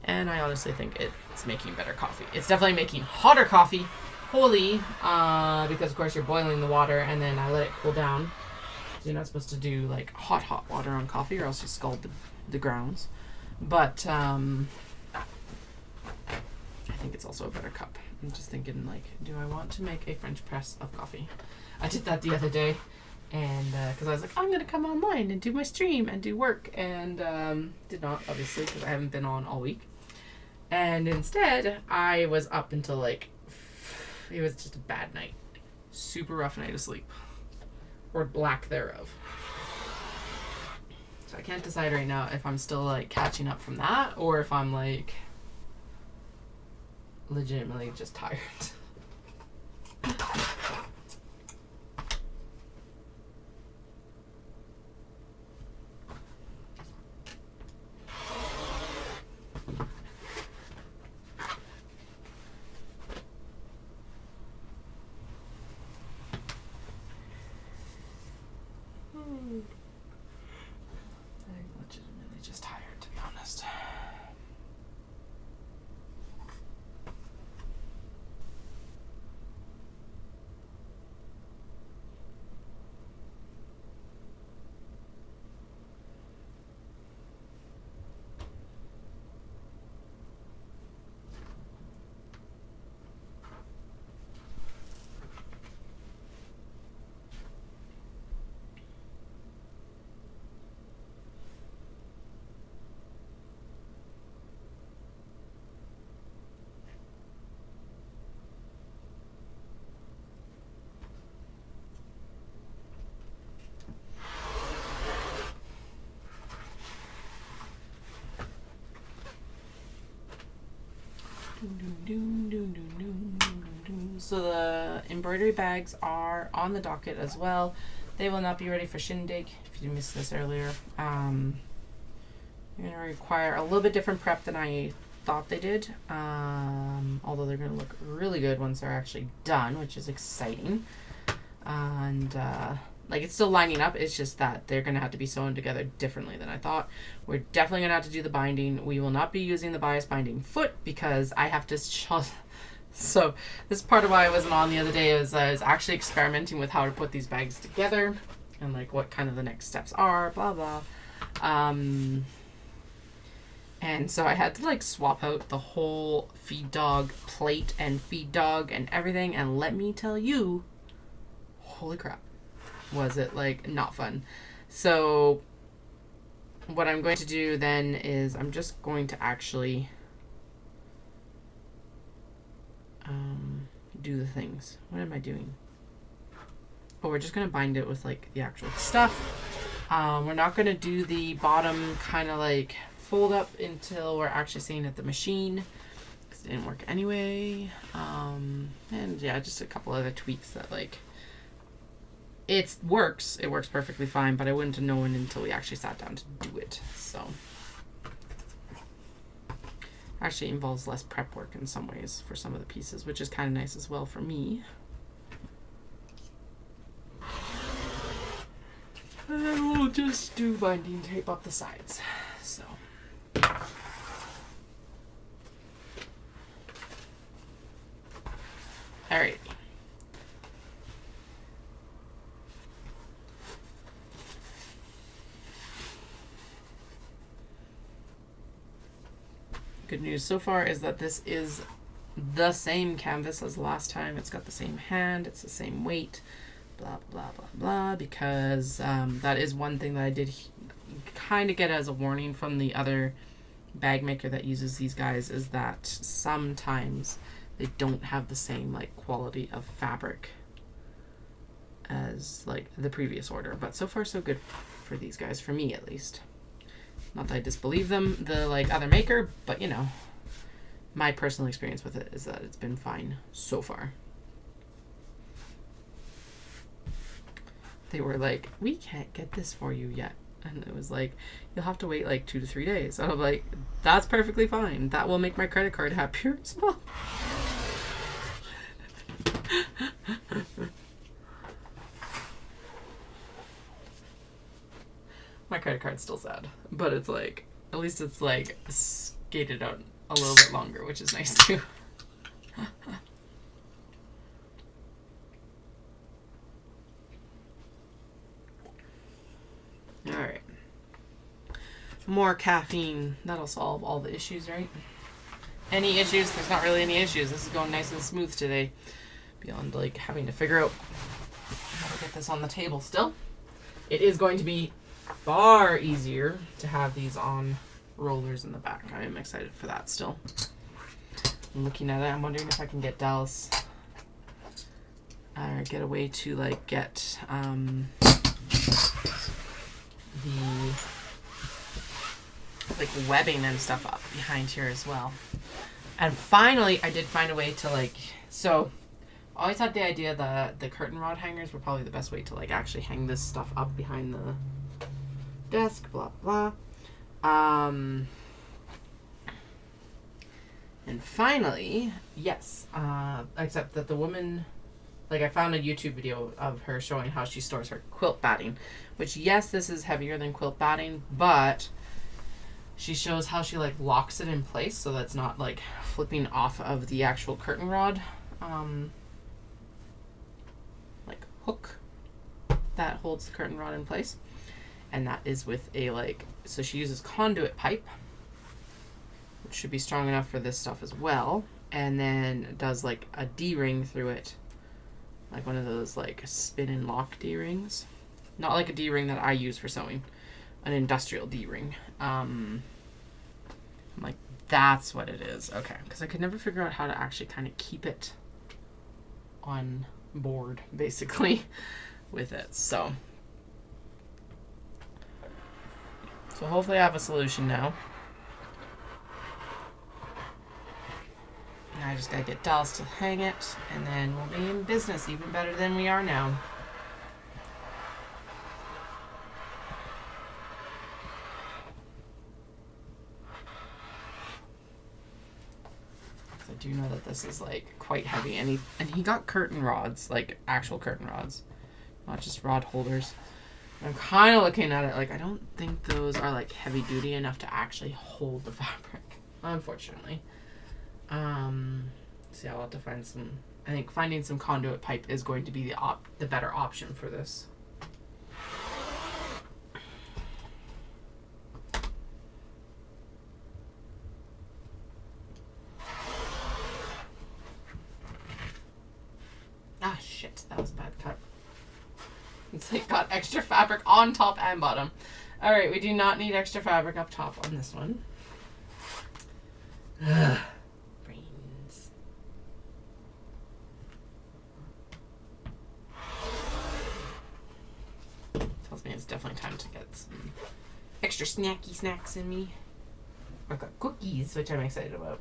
And I honestly think it's making better coffee. It's definitely making hotter coffee. Holy. Because, of course, you're boiling the water and then I let it cool down. So you're not supposed to do, like, hot water on coffee or else you scald the grounds. But, I think it's also a better cup. I'm just thinking, like, do I want to make a French press of coffee? I did that the other day, and because I was like, I'm going to come online and do my stream and do work, and did not, obviously, because I haven't been on all week. And instead, I was up until, like, it was just a bad night. Super rough night of sleep. Or lack thereof. So I can't decide right now if I'm still, like, catching up from that, or if I'm, like, legitimately just tired. I'm legitimately just tired, to be honest. So the embroidery bags are on the docket as well. They will not be ready for Shindig. If you missed this earlier, you're going to require a little bit different prep than I thought they did. Although they're going to look really good once they're actually done, which is exciting. And like, it's still lining up. It's just that they're going to have to be sewn together differently than I thought. We're definitely going to have to do the binding. We will not be using the bias binding foot because I have to so this is part of why I wasn't on the other day, is I was actually experimenting with how to put these bags together and like what kind of the next steps are, blah blah. And so I had to like swap out the whole feed dog plate and feed dog and everything, and let me tell you, holy crap, was it like not fun. So what I'm going to do then is I'm just going to actually do the things. What am I doing? Oh, we're just going to bind it with like the actual stuff. We're not going to do the bottom kind of like fold up until we're actually seeing it at the machine, because it didn't work anyway. And yeah, just a couple other tweaks that like it works perfectly fine, but I wouldn't have known until we actually sat down to do it. So actually involves less prep work in some ways for some of the pieces, which is kind of nice as well for me. And then we'll just do binding tape up the sides. So all right. good news so far is that this is the same canvas as last time. It's got the same hand, it's the same weight, blah, blah, blah, blah, because that is one thing that I did kind of get as a warning from the other bag maker that uses these guys, is that sometimes they don't have the same like quality of fabric as like the previous order. But so far so good for these guys, for me at least. Not that I disbelieve them, the like other maker, but you know, my personal experience with it is that it's been fine so far. They were like, we can't get this for you yet. And it was like, you'll have to wait like 2 to 3 days. And I'm like, that's perfectly fine. That will make my credit card happier as well. My credit card's still sad. But it's like, at least it's like skated out a little bit longer, which is nice too. Alright. More caffeine. That'll solve all the issues, right? Any issues? There's not really any issues. This is going nice and smooth today. Beyond like having to figure out how to get this on the table still. It is going to be far easier to have these on rollers in the back. I am excited for that still. I'm looking at it. I'm wondering if I can get Dallas or get a way to like get the like webbing and stuff up behind here as well. And finally I did find a way to like, so I always had the idea that the curtain rod hangers were probably the best way to like actually hang this stuff up behind the desk, blah blah. And finally, yes, except that the woman, like I found a YouTube video of her showing how she stores her quilt batting, which yes, this is heavier than quilt batting, but she shows how she like locks it in place so that's not like flipping off of the actual curtain rod like hook that holds the curtain rod in place. And that is with a like, so she uses conduit pipe, which should be strong enough for this stuff as well, and then does like a D-ring through it, like one of those like spin and lock D-rings, not like a D-ring that I use for sewing, an industrial D-ring. I'm like, that's what it is. Okay, because I could never figure out how to actually kind of keep it on board basically with it. So hopefully I have a solution now. Now I just gotta get Dallas to hang it, and then we'll be in business even better than we are now. I do know that this is like quite heavy, and he got curtain rods, like actual curtain rods, not just rod holders. I'm kind of looking at it like I don't think those are like heavy duty enough to actually hold the fabric, unfortunately. So I'll have to find some. I think finding some conduit pipe is going to be the better option for this. Ah shit, that was a bad cut. It's like got extra fabric on top and bottom. Alright, we do not need extra fabric up top on this one. Ugh. Brains. Tells me it's definitely time to get some extra snacky snacks in me. I've got cookies, which I'm excited about.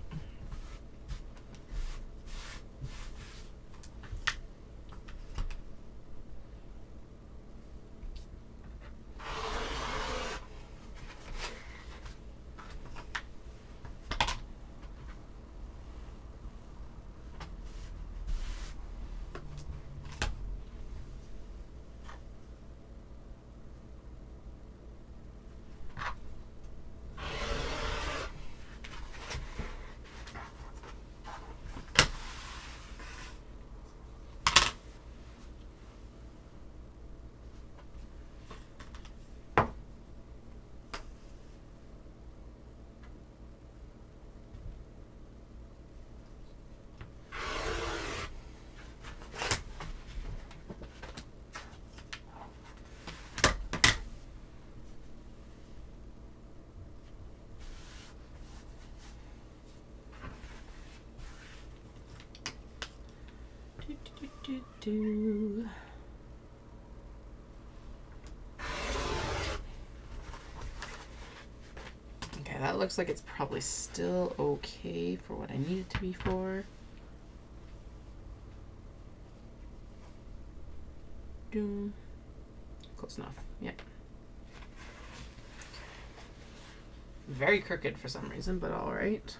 Do. Okay, that looks like it's probably still okay for what I need it to be for. Do. Close enough. Yep. Very crooked for some reason, but all right.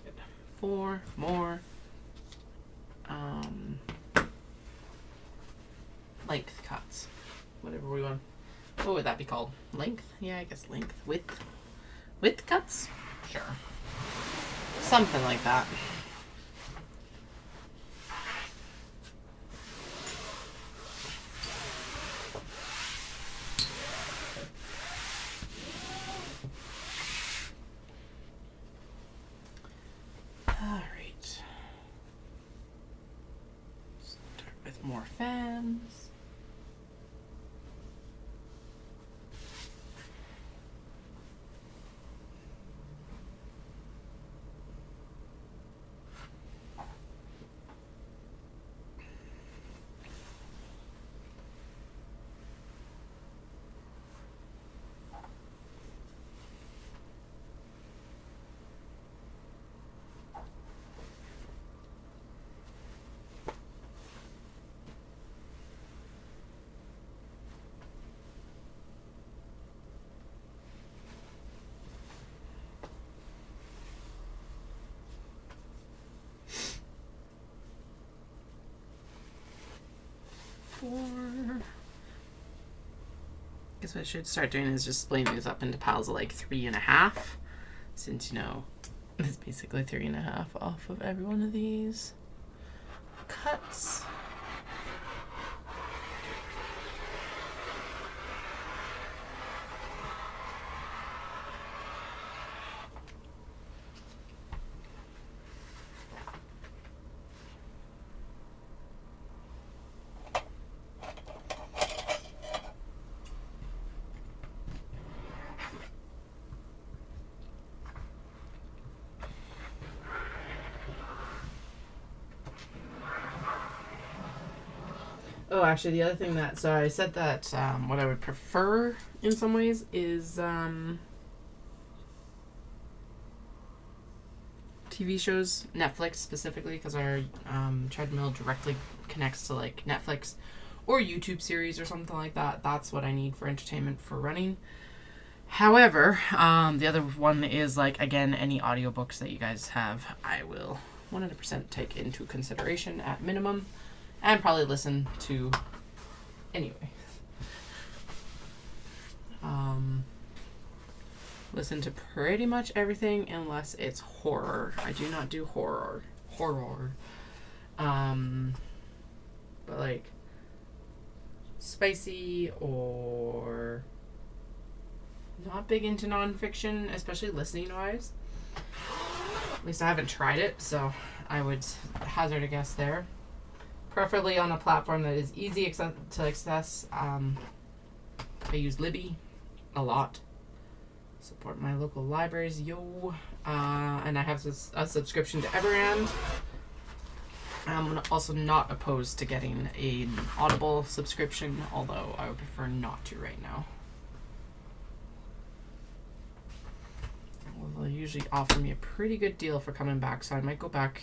Good. 4 more length cuts, whatever we want. What would that be called? Length? Yeah, I guess length. Width cuts? Sure. Something like that. Alright. Start with more fans. Guess what I should start doing is just splitting these up into piles of like 3.5, since you know it's basically 3.5 off of every one of these cuts. Oh, actually, the other thing that, so I said that what I would prefer in some ways is TV shows, Netflix specifically, because our treadmill directly connects to like Netflix or YouTube series or something like that. That's what I need for entertainment for running. However, the other one is like, again, any audiobooks that you guys have, I will 100% take into consideration at minimum. And probably listen to anyway. Listen to pretty much everything unless it's horror. I do not do horror. But like spicy or not big into nonfiction, especially listening wise. At least I haven't tried it, so I would hazard a guess there. Preferably on a platform that is easy to access. I use Libby a lot. Support my local libraries, yo. And I have a subscription to Everand. I'm also not opposed to getting an Audible subscription, although I would prefer not to right now. Well, they'll usually offer me a pretty good deal for coming back, so I might go back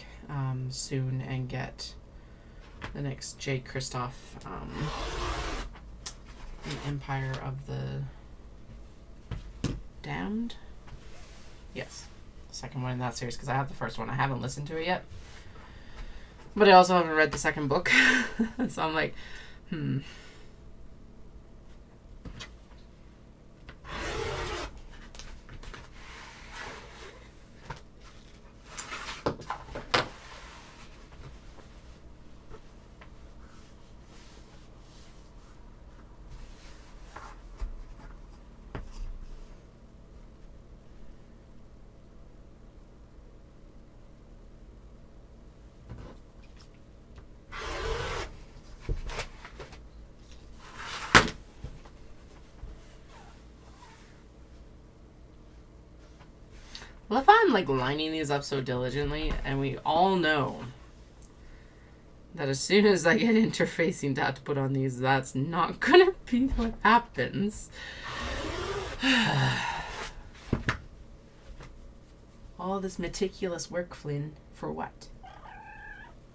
soon and get the next J. Kristoff, The Empire of the Damned. Yes, second one in that series, because I have the first one. I haven't listened to it yet, but I also haven't read the second book. So I'm like, Well, if I'm like lining these up so diligently, and we all know that as soon as I get interfacing dot to put on these, that's not gonna be what happens. All this meticulous work, Flynn, for what?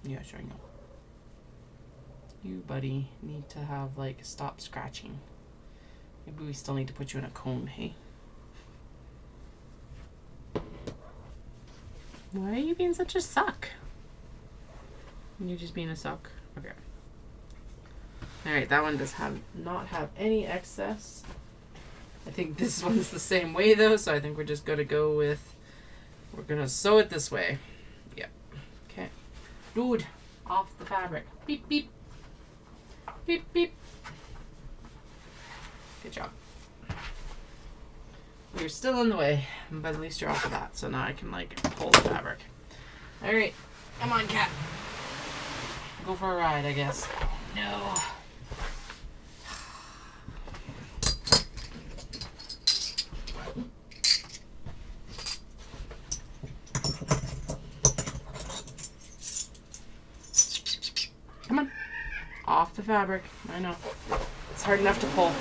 Yeah, sure, I know. You, buddy, need to have, like, stop scratching. Maybe we still need to put you in a cone, hey? Why are you being such a suck? You're just being a suck? Okay. Alright, that one does not have any excess. I think this one's the same way, though, so I think we're just going to go with... We're going to sew it this way. Yep. Okay. Dude, off the fabric. Beep, beep. Beep, beep. Good job. You're still in the way, but at least you're off of that. So now I can, like, pull the fabric. All right. Come on, cat. Go for a ride, I guess. No. Come on. Off the fabric. I know. It's hard enough to pull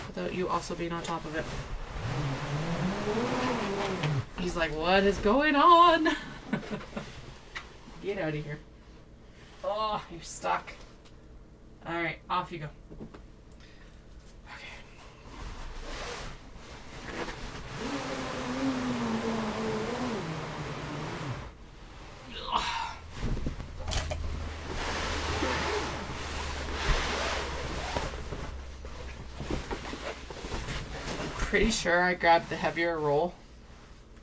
without you also being on top of it. He's like, what is going on? Get out of here. Oh, you're stuck. All right, off you go. Pretty sure I grabbed the heavier roll.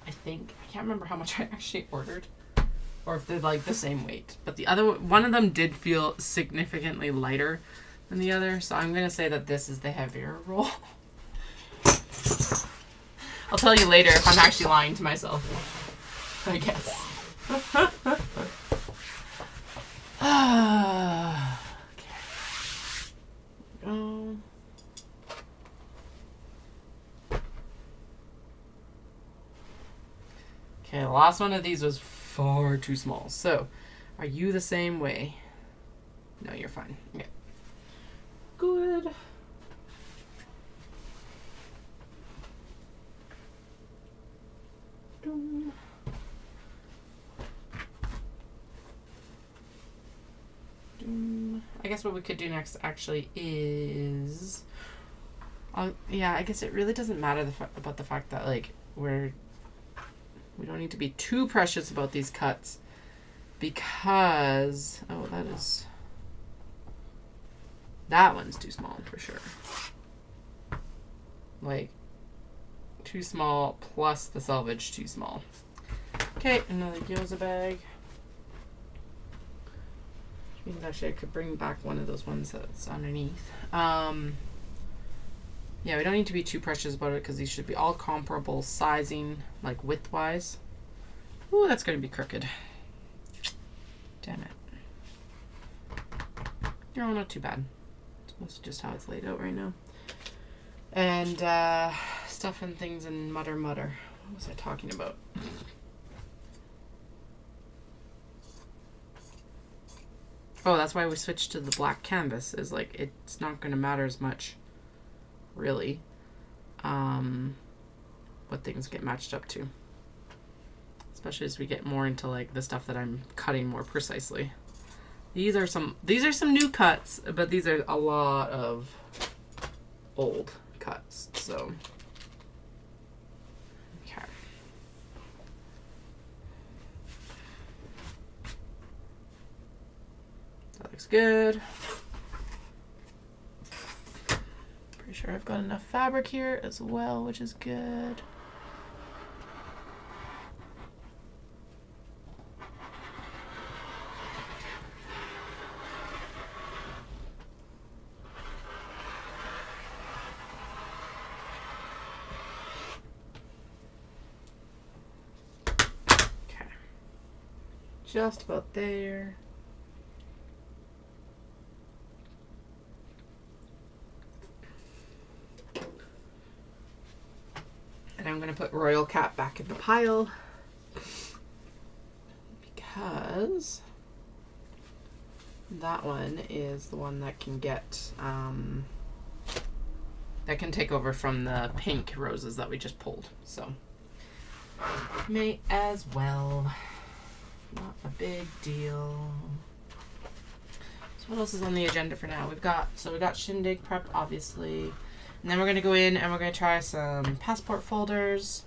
I think. I can't remember how much I actually ordered. Or if they're like the same weight. But the other one of them did feel significantly lighter than the other. So I'm going to say that this is the heavier roll. I'll tell you later if I'm actually lying to myself. I guess. Okay. Okay, the last one of these was far too small. So, are you the same way? No, you're fine. Okay. Good. I guess what we could do next actually is... yeah, I guess it really doesn't matter about the fact that, like, we don't need to be too precious about these cuts because... Oh, that one's too small for sure. Like, too small plus the selvage too small. Okay, another gyoza bag. Which means actually I could bring back one of those ones that's underneath. Yeah, we don't need to be too precious about it because these should be all comparable sizing, like width-wise. Ooh, that's going to be crooked. Damn it. No, not too bad. It's mostly just how it's laid out right now. And stuff and things and mutter. What was I talking about? Oh, that's why we switched to the black canvas. Is like it's not going to matter as much, really, what things get matched up to. Especially as we get more into like the stuff that I'm cutting more precisely. These are some new cuts, but these are a lot of old cuts. So, okay. That looks good. Pretty sure I've got enough fabric here as well, which is good. Just about there. And I'm going going to put Royal Cap back in the pile because that one is the one that can get, that can take over from the pink roses that we just pulled. So, may as well. Not a big deal. So what else is on the agenda for now? We got Shindig prep, obviously. And then we're going to go in and we're going to try some passport folders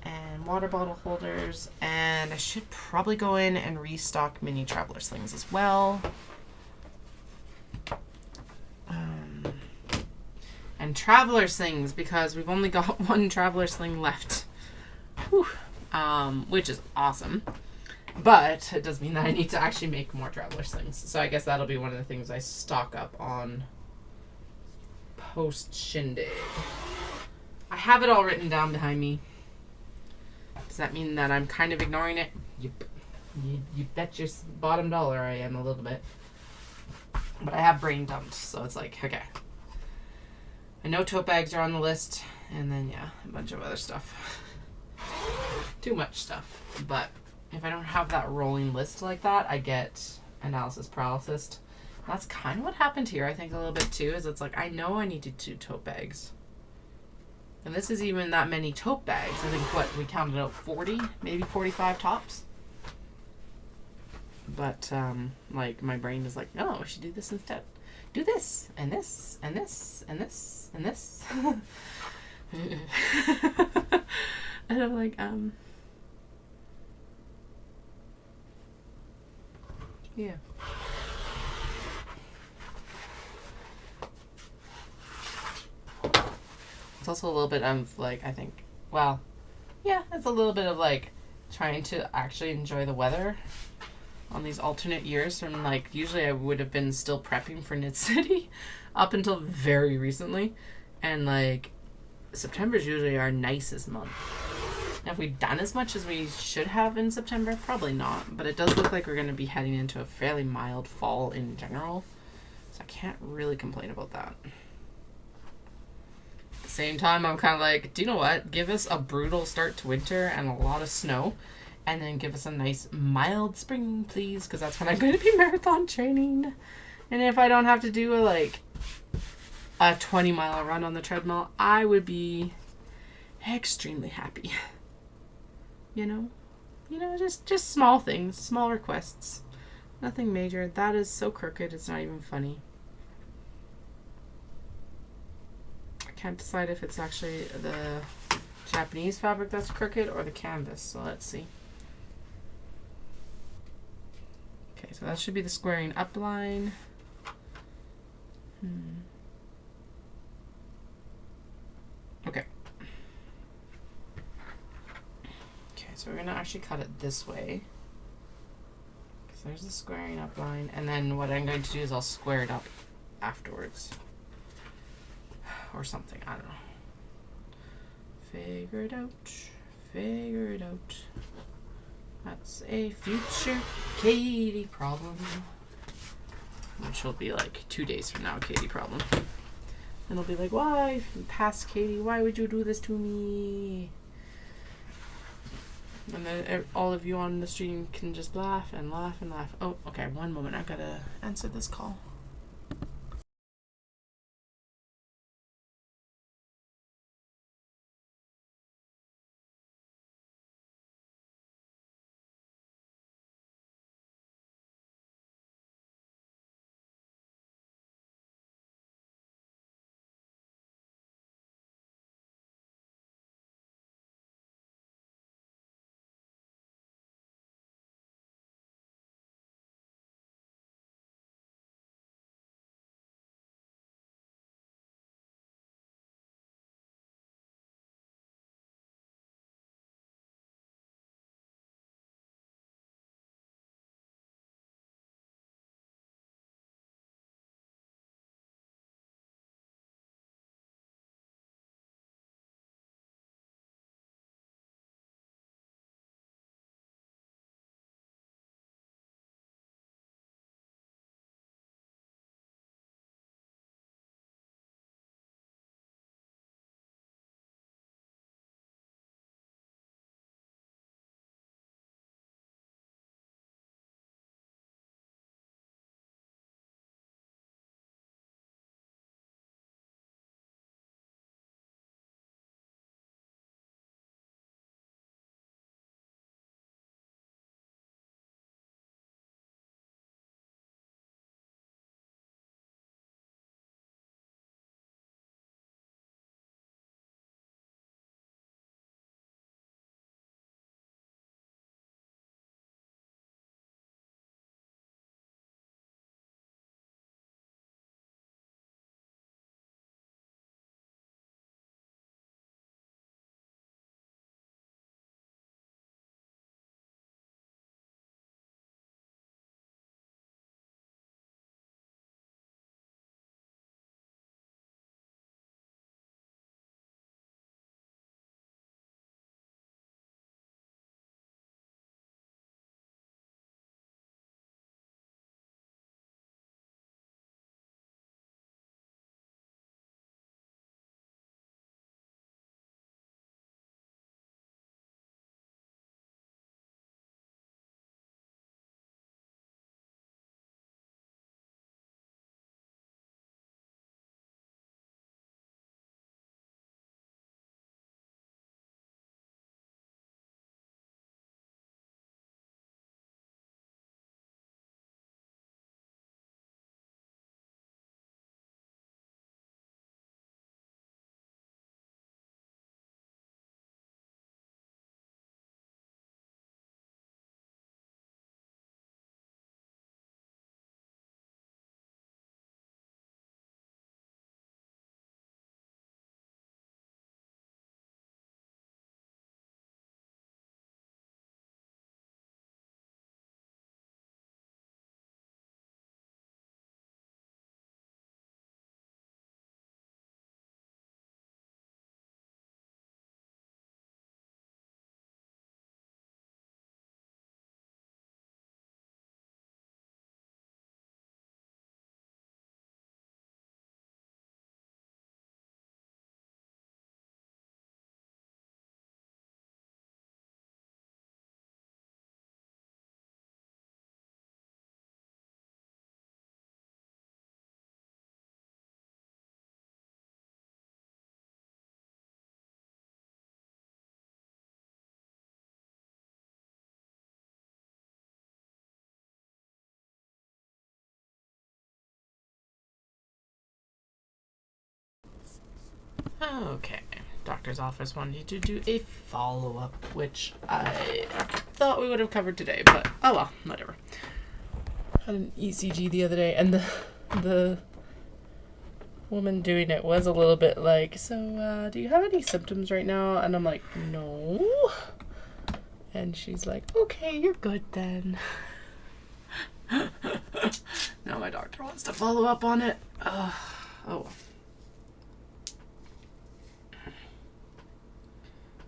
and water bottle holders. And I should probably go in and restock mini traveler slings as well. And traveler slings, because we've only got one traveler sling left. Whew. Which is awesome. But it does mean that I need to actually make more traveler slings. So I guess that'll be one of the things I stock up on post Shindig. I have it all written down behind me. Does that mean that I'm kind of ignoring it? Yep. You bet your bottom dollar I am a little bit. But I have brain dumped, so it's like, okay. I know tote bags are on the list, and then, yeah, a bunch of other stuff. Too much stuff. But if I don't have that rolling list like that, I get analysis paralysis. That's kind of what happened here, I think, a little bit, too, is it's like, I know I need to do tote bags. And this is even that many tote bags. I think, what, we counted out 40, maybe 45 tops. But, like, my brain is like, no, we should do this instead. Do this, and this, and this, and this, and this. And I'm like, yeah. It's also a little bit of, like, I think, well, yeah, it's a little bit of, like, trying to actually enjoy the weather on these alternate years from, like, usually I would have been still prepping for Knit City up until very recently. And, like, September's usually our nicest month. Have we done as much as we should have in September? Probably not. But it does look like we're going to be heading into a fairly mild fall in general. So I can't really complain about that. At the same time, I'm kind of like, do you know what? Give us a brutal start to winter and a lot of snow. And then give us a nice mild spring, please. Because that's when I'm going to be marathon training. And if I don't have to do a 20-mile run on the treadmill, I would be extremely happy. You know, just small things, small requests. Nothing major. That is so crooked, it's not even funny. I can't decide if it's actually the Japanese fabric that's crooked or the canvas, so let's see. Okay, so that should be the squaring up line. Okay. So we're going to actually cut it this way. So there's the squaring up line. And then what I'm going to do is I'll square it up afterwards. Or something. I don't know. Figure it out. Figure it out. That's a future Katie problem. Which will be like 2 days from now, Katie problem. And they'll be like, why? Past Katie, why would you do this to me? And then all of you on the stream can just laugh and laugh and laugh. Oh, okay, one moment. I've got to answer this call. Okay. Doctor's office wanted you to do a follow-up, which I thought we would have covered today, but oh well, whatever. Had an ECG the other day, and the woman doing it was a little bit like, so do you have any symptoms right now? And I'm like, no. And she's like, okay, you're good then. Now my doctor wants to follow up on it. Oh.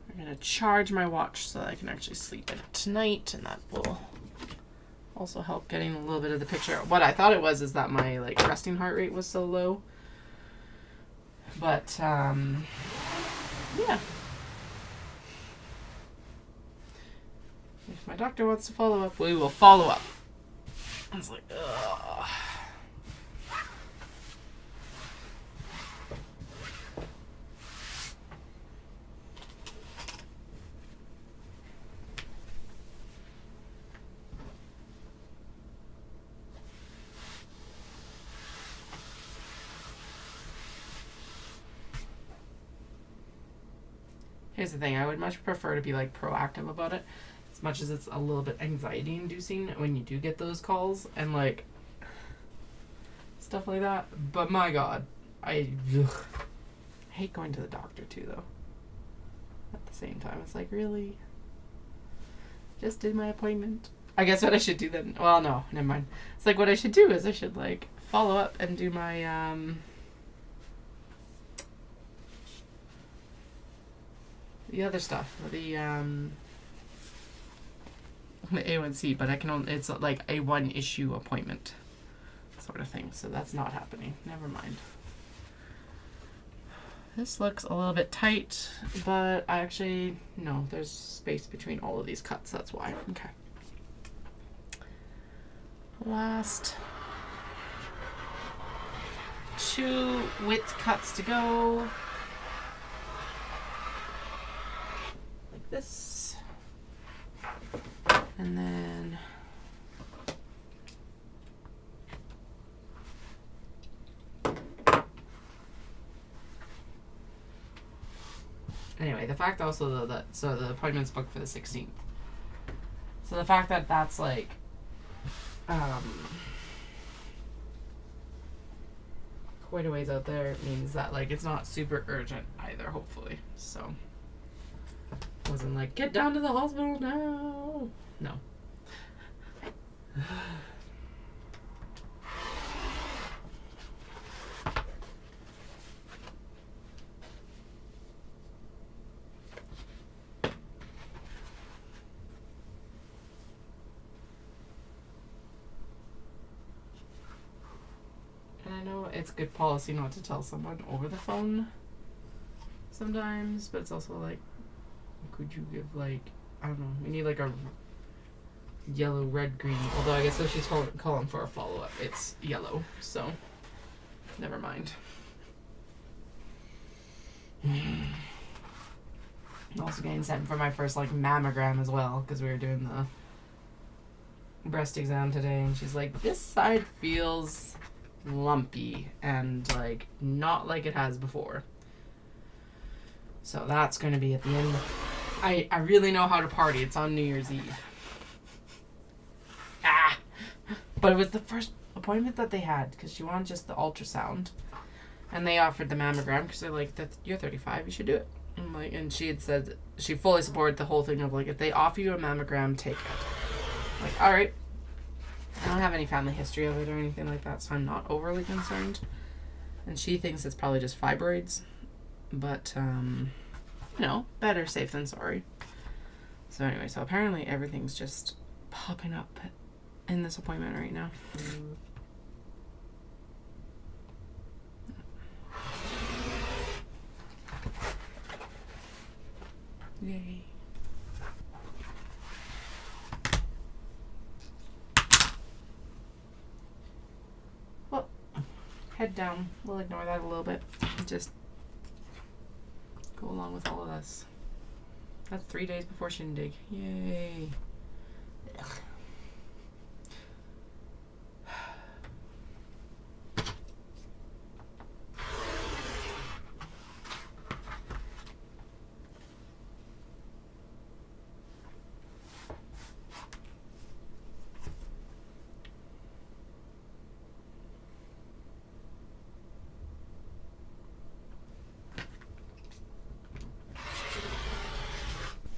I'm going to charge my watch so that I can actually sleep in it tonight, and that will also help getting a little bit of the picture. What I thought it was is that my resting heart rate was so low. But, yeah. If my doctor wants to follow up, we will follow up. I was like, ugh. Here's the thing, I would much prefer to be proactive about it, as much as it's a little bit anxiety inducing when you do get those calls and stuff like that. But my God, I hate going to the doctor too, though. At the same time, it's really? Just did my appointment. I guess what I should do then, well, no, never mind. It's what I should do is I should follow up and do my the other stuff, the A1C, but I can only, it's a one issue appointment sort of thing, so that's not happening. Never mind. This looks a little bit tight, but I actually, no, there's space between all of these cuts, that's why. Okay. Last 2 width cuts to go. This, and then anyway, the fact also though that the appointment's booked for the 16th, so the fact that that's quite a ways out there means that it's not super urgent either, hopefully. So wasn't get down to the hospital now. No. And I know it's good policy not to tell someone over the phone sometimes, but it's also could you give I don't know, we need a yellow, red, green, although I guess if she's calling for a follow-up, it's yellow, so never mind. I'm also getting sent for my first mammogram as well, because we were doing the breast exam today, and she's like, this side feels lumpy and not like it has before. So that's going to be at the end. I really know how to party. It's on New Year's Eve. But it was the first appointment that they had because she wanted just the ultrasound. And they offered the mammogram because they're like, you're 35, you should do it. And she had said she fully supported the whole thing of if they offer you a mammogram, take it. All right. I don't have any family history of it or anything like that, so I'm not overly concerned. And she thinks it's probably just fibroids. But, better safe than sorry. So anyway, so apparently everything's just popping up in this appointment right now. Yay. Well, head down. We'll ignore that a little bit. Just go along with all of this. That's 3 days before Shindig. Yay. Ugh.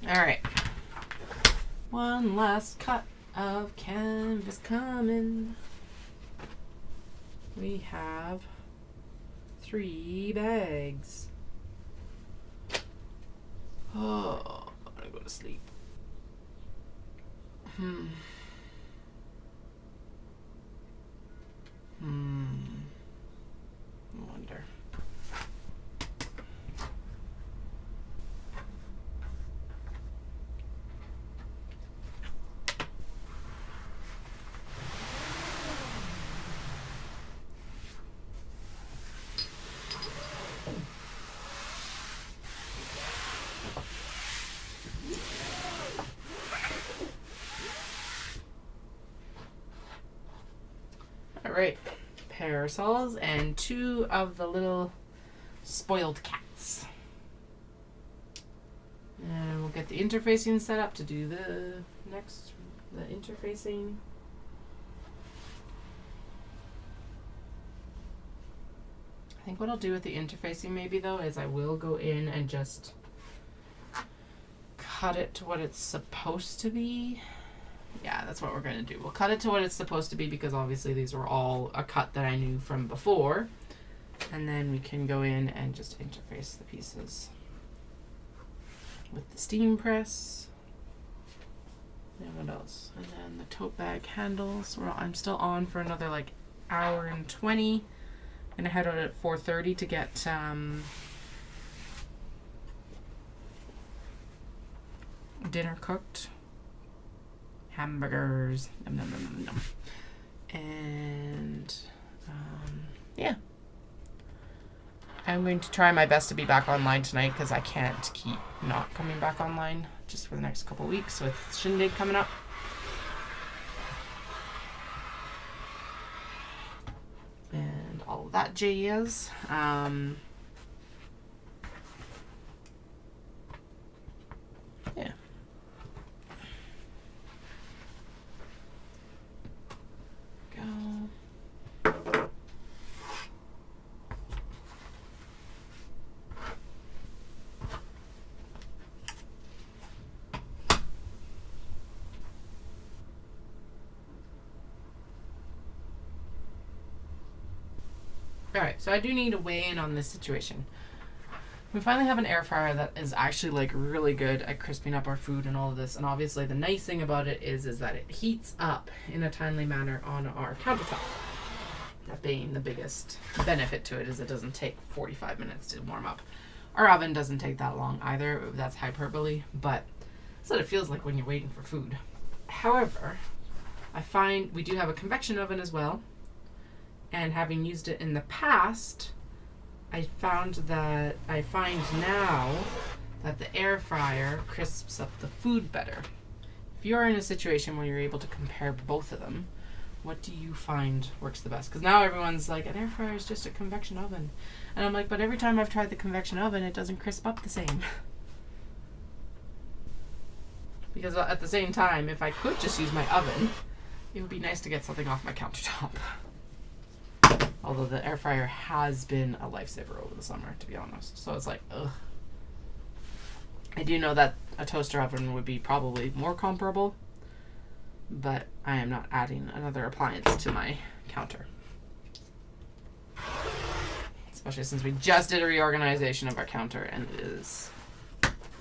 All right. One last cut of canvas coming. We have 3 bags. Oh, I'm gonna go to sleep. I wonder. All right, parasols and 2 of the little spoiled cats. And we'll get the interfacing set up to do the interfacing. I think what I'll do with the interfacing maybe though is I will go in and just cut it to what it's supposed to be. Yeah, that's what we're going to do. We'll cut it to what it's supposed to be because obviously these were all a cut that I knew from before. And then we can go in and just interface the pieces with the steam press. And what else? And then the tote bag handles. I'm still on for another like hour and 20. I'm going to head out at 4:30 to get dinner cooked. Hamburgers. Nom, nom, nom, nom, nom. And yeah. I'm going to try my best to be back online tonight because I can't keep not coming back online just for the next couple weeks with Shindig coming up. And all of that jazz. Yeah. Alright, so I do need to weigh in on this situation. We finally have an air fryer that is actually like really good at crisping up our food and all of this, and obviously the nice thing about it is that it heats up in a timely manner on our countertop. That being the biggest benefit to it is it doesn't take 45 minutes to warm up. Our oven doesn't take that long either. That's hyperbole, but that's what it feels like when you're waiting for food. However, I find we do have a convection oven as well. And having used it in the past, I find now that the air fryer crisps up the food better. If you're in a situation where you're able to compare both of them, what do you find works the best? Because now everyone's like, an air fryer is just a convection oven. And I'm like, but every time I've tried the convection oven, it doesn't crisp up the same. Because at the same time, if I could just use my oven, it would be nice to get something off my countertop. Although the air fryer has been a lifesaver over the summer, to be honest. So it's like, ugh. I do know that a toaster oven would be probably more comparable, but I am not adding another appliance to my counter. Especially since we just did a reorganization of our counter and it is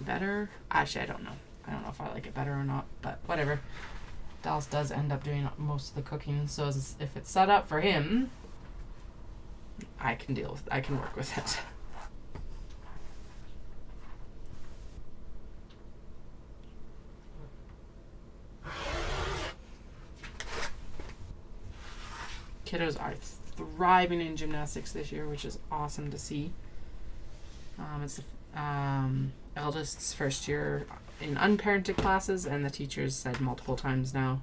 better. Actually, I don't know. I don't know if I like it better or not, but whatever. Dallas does end up doing most of the cooking, so if it's set up for him, I can work with it. Kiddos are thriving in gymnastics this year, which is awesome to see. It's the eldest's first year in unparented classes, and the teachers said multiple times now,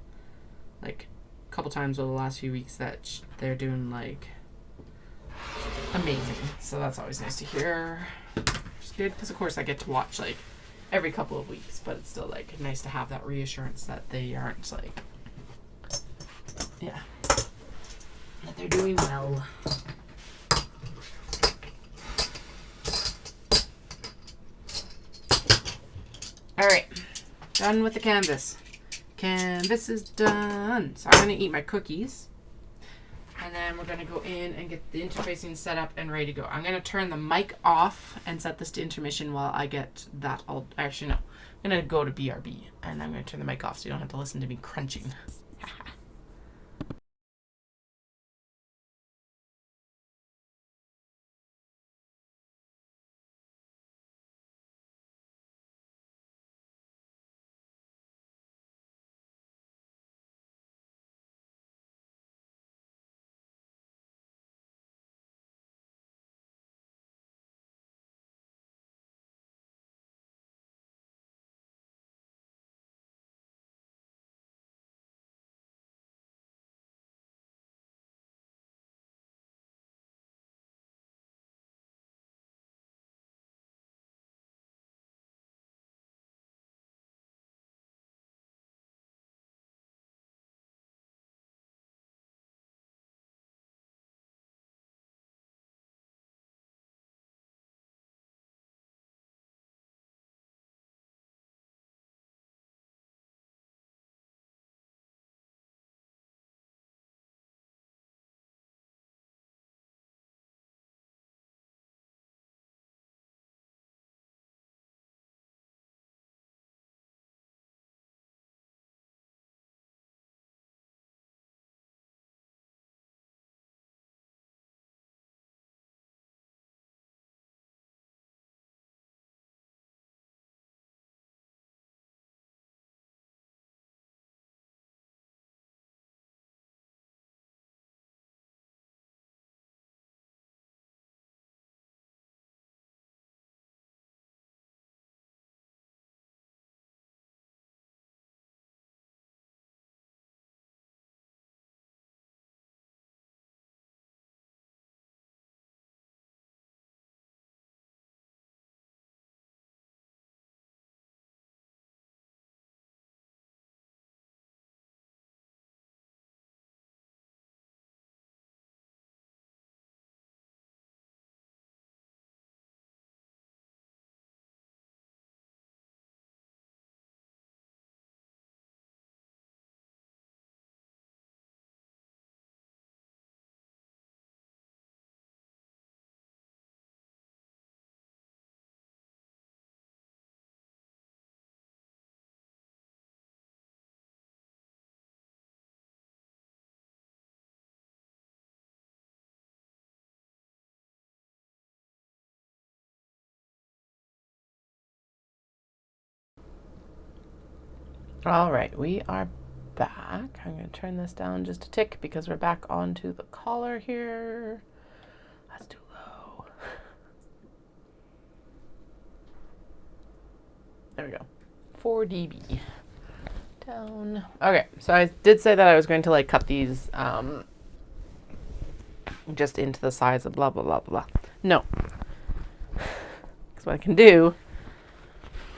like a couple times over the last few weeks, that they're doing like amazing. So that's always nice to hear. It's good because of course I get to watch like every couple of weeks, but it's still like nice to have that reassurance that they aren't like, yeah, that they're doing well. All right. Done with the canvas. Canvas is done. So I'm going to eat my cookies. And then we're going to go in and get the interfacing set up and ready to go. I'm going to turn the mic off and set this to intermission while I get that all. Actually, no. I'm going to go to BRB and I'm going to turn the mic off so you don't have to listen to me crunching. All right, we are back. I'm going to turn this down just a tick because we're back onto the collar here. That's too low. There we go. 4 dB. Down. Okay, so I did say that I was going to like cut these just into the sides of blah, blah, blah, blah, blah. No. Because what I can do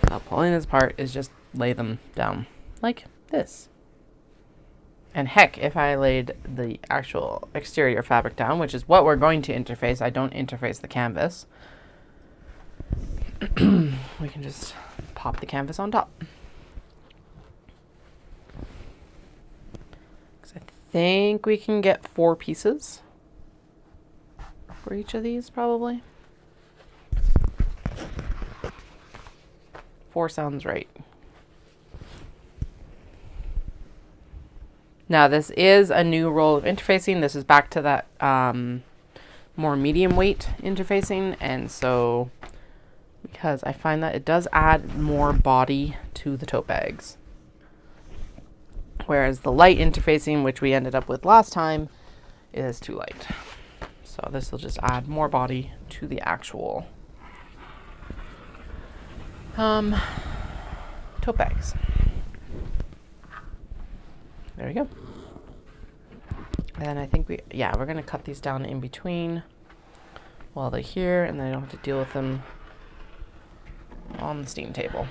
without pulling this apart is just lay them down like this. And heck, if I laid the actual exterior fabric down, which is what we're going to interface, I don't interface the canvas, we can just pop the canvas on top. I think we can get 4 pieces for each of these, probably. 4 sounds right. Now this is a new roll of interfacing. This is back to that more medium weight interfacing, and so because I find that it does add more body to the tote bags. Whereas the light interfacing, which we ended up with last time, is too light. So this will just add more body to the actual tote bags. There we go. And then I think we're going to cut these down in between while they're here, and then I don't have to deal with them on the steam table.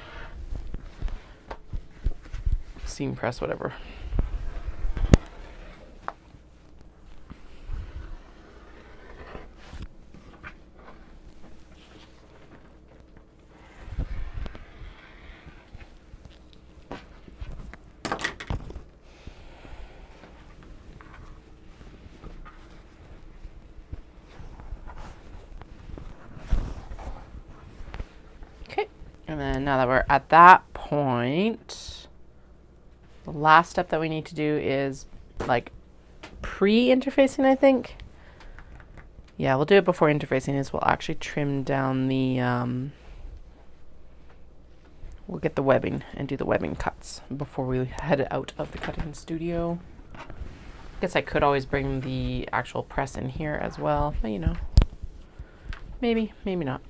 Steam press, whatever. And then now that we're at that point, the last step that we need to do is like pre-interfacing, I think. Yeah, we'll do it before interfacing is we'll actually trim down the, we'll get the webbing and do the webbing cuts before we head out of the cutting studio. I guess I could always bring the actual press in here as well, but you know, maybe, maybe not.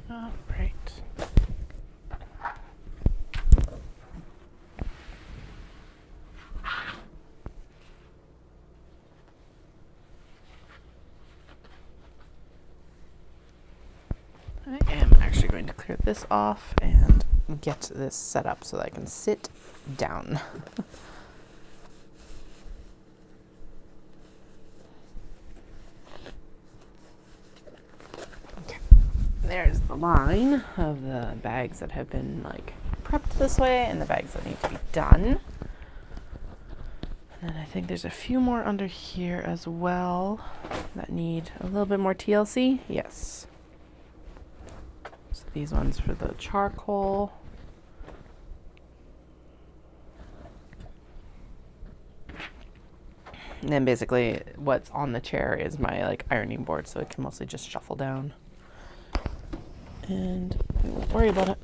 All right. I am actually going to clear this off and get this set up so that I can sit down. Okay. There's the line of the bags that have been like prepped this way and the bags that need to be done. And I think there's a few more under here as well that need a little bit more TLC. Yes. So these ones for the charcoal. And then basically what's on the chair is my like ironing board, so it can mostly just shuffle down. And we won't worry about it.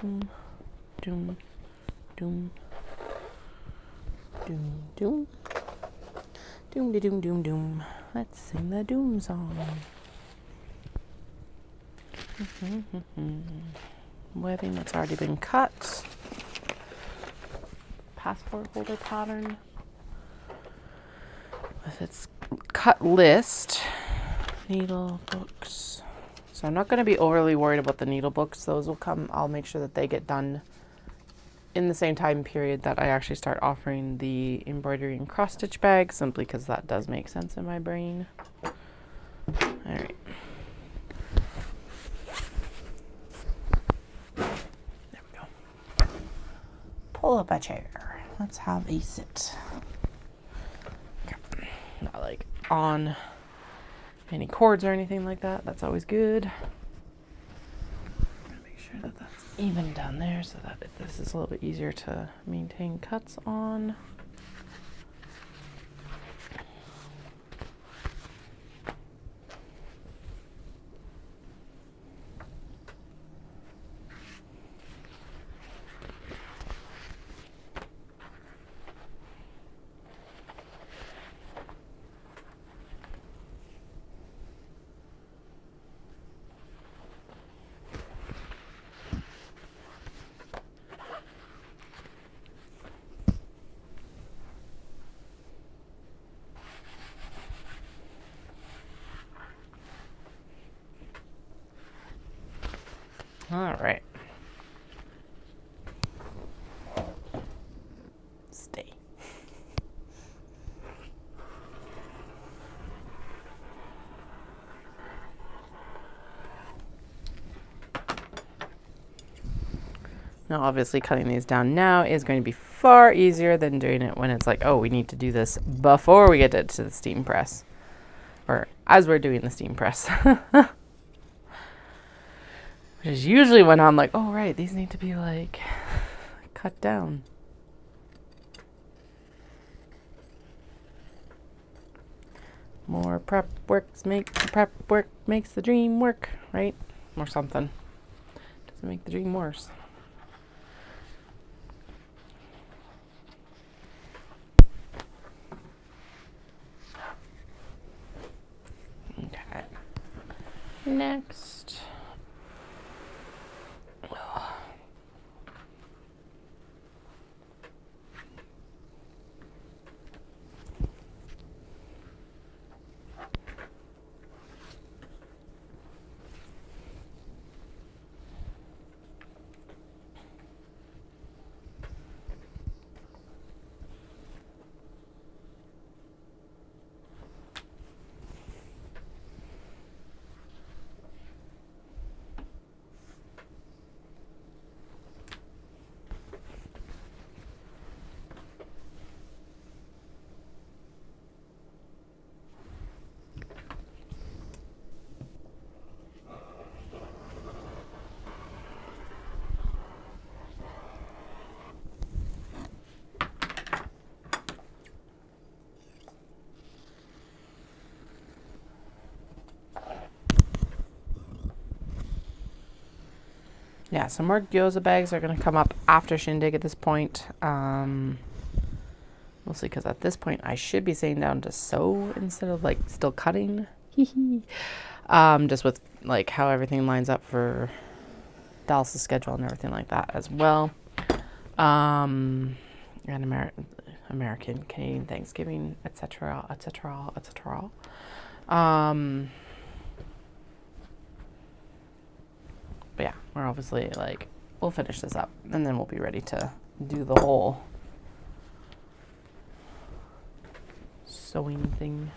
Doom, doom, doom, doom, doom, doom, doom, doom, doom. Let's sing the doom song. Webbing that's already been cut. Passport holder pattern with its cut list. Needle books. So I'm not going to be overly worried about the needle books. Those will come. I'll make sure that they get done in the same time period that I actually start offering the embroidery and cross stitch bag, simply because that does make sense in my brain. All right. There we go. Pull up a chair. Let's have a sit. Okay. Not like on any cords or anything like that. That's always good. Make sure that that's even down there so that this is a little bit easier to maintain cuts on. All right. Stay. Now, obviously, cutting these down now is going to be far easier than doing it when it's like, oh, we need to do this before we get to the steam press. Or as we're doing the steam press. Which is usually when I'm like, oh, right, these need to be, like, cut down. More prep work makes the dream work, right? Or something. Doesn't make the dream worse. Okay. Next. Yeah, some more gyoza bags are going to come up after Shindig at this point. We'll see, because at this point I should be sitting down to sew instead of like still cutting. Just with like how everything lines up for Dallas's schedule and everything like that as well. And American, Canadian Thanksgiving, etc., etc., etc. But yeah, we're obviously like, we'll finish this up and then we'll be ready to do the whole sewing thing.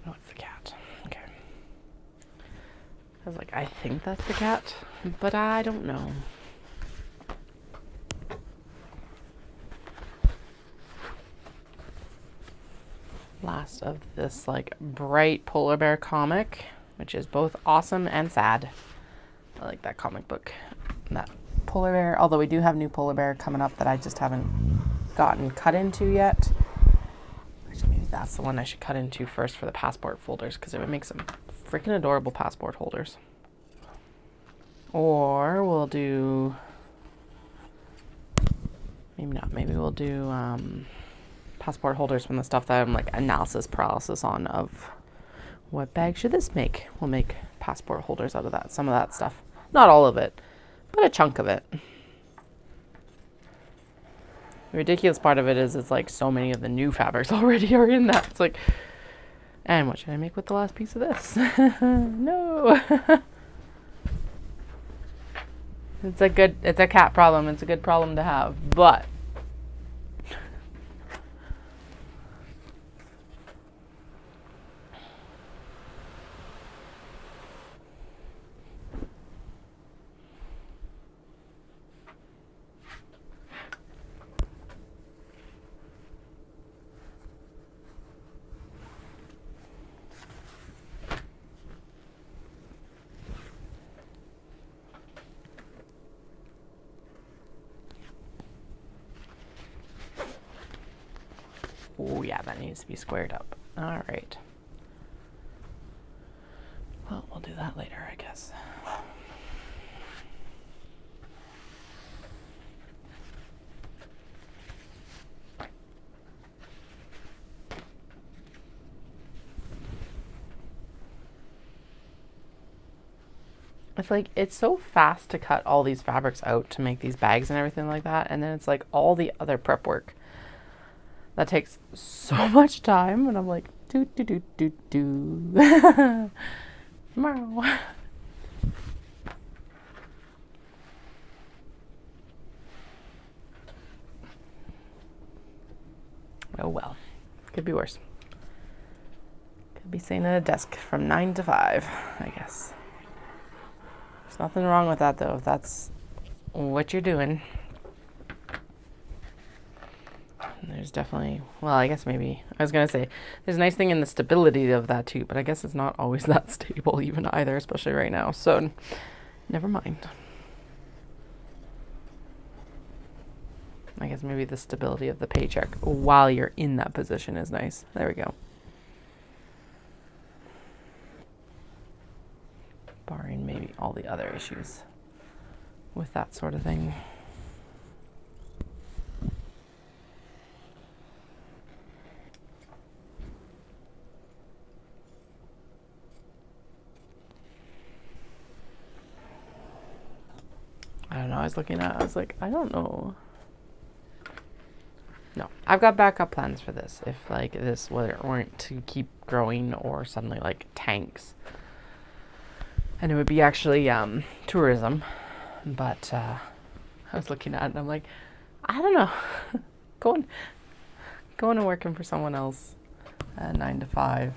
Oh, it's the cat. Okay. I was like, I think that's the cat, but I don't know. Last of this like bright polar bear comic, which is both awesome and sad. I like that comic book. That polar bear, although we do have new polar bear coming up that I just haven't gotten cut into yet. Actually, maybe that's the one I should cut into first for the passport folders, because it would make some freaking adorable passport holders. Or we'll do, maybe not, maybe we'll do passport holders from the stuff that I'm like analysis paralysis on of what bag should this make. We'll make passport holders out of that, some of that stuff. Not all of it, but a chunk of it. The ridiculous part of it is it's like so many of the new fabrics already are in that. It's like, and what should I make with the last piece of this? No. It's a cat problem. It's a good problem to have, but oh yeah, that needs to be squared up. All right. Well, we'll do that later, I guess. It's like, it's so fast to cut all these fabrics out to make these bags and everything like that. And then it's like all the other prep work that takes so much time. And I'm like, do, do, do, do, do. Tomorrow. Oh well, could be worse. Could be sitting at a desk from 9 to 5, I guess. There's nothing wrong with that though, if that's what you're doing. And there's definitely, well, I guess maybe, I was gonna say, there's a nice thing in the stability of that too, but I guess it's not always that stable even either, especially right now, so never mind. I guess maybe the stability of the paycheck while you're in that position is nice. There we go. Barring maybe all the other issues with that sort of thing. I don't know, I was looking at it, I was like, I don't know. No, I've got backup plans for this. If like this weren't to keep growing or suddenly like tanks. And it would be actually tourism. But I was looking at it and I'm like, I don't know. going and working for someone else at 9 to 5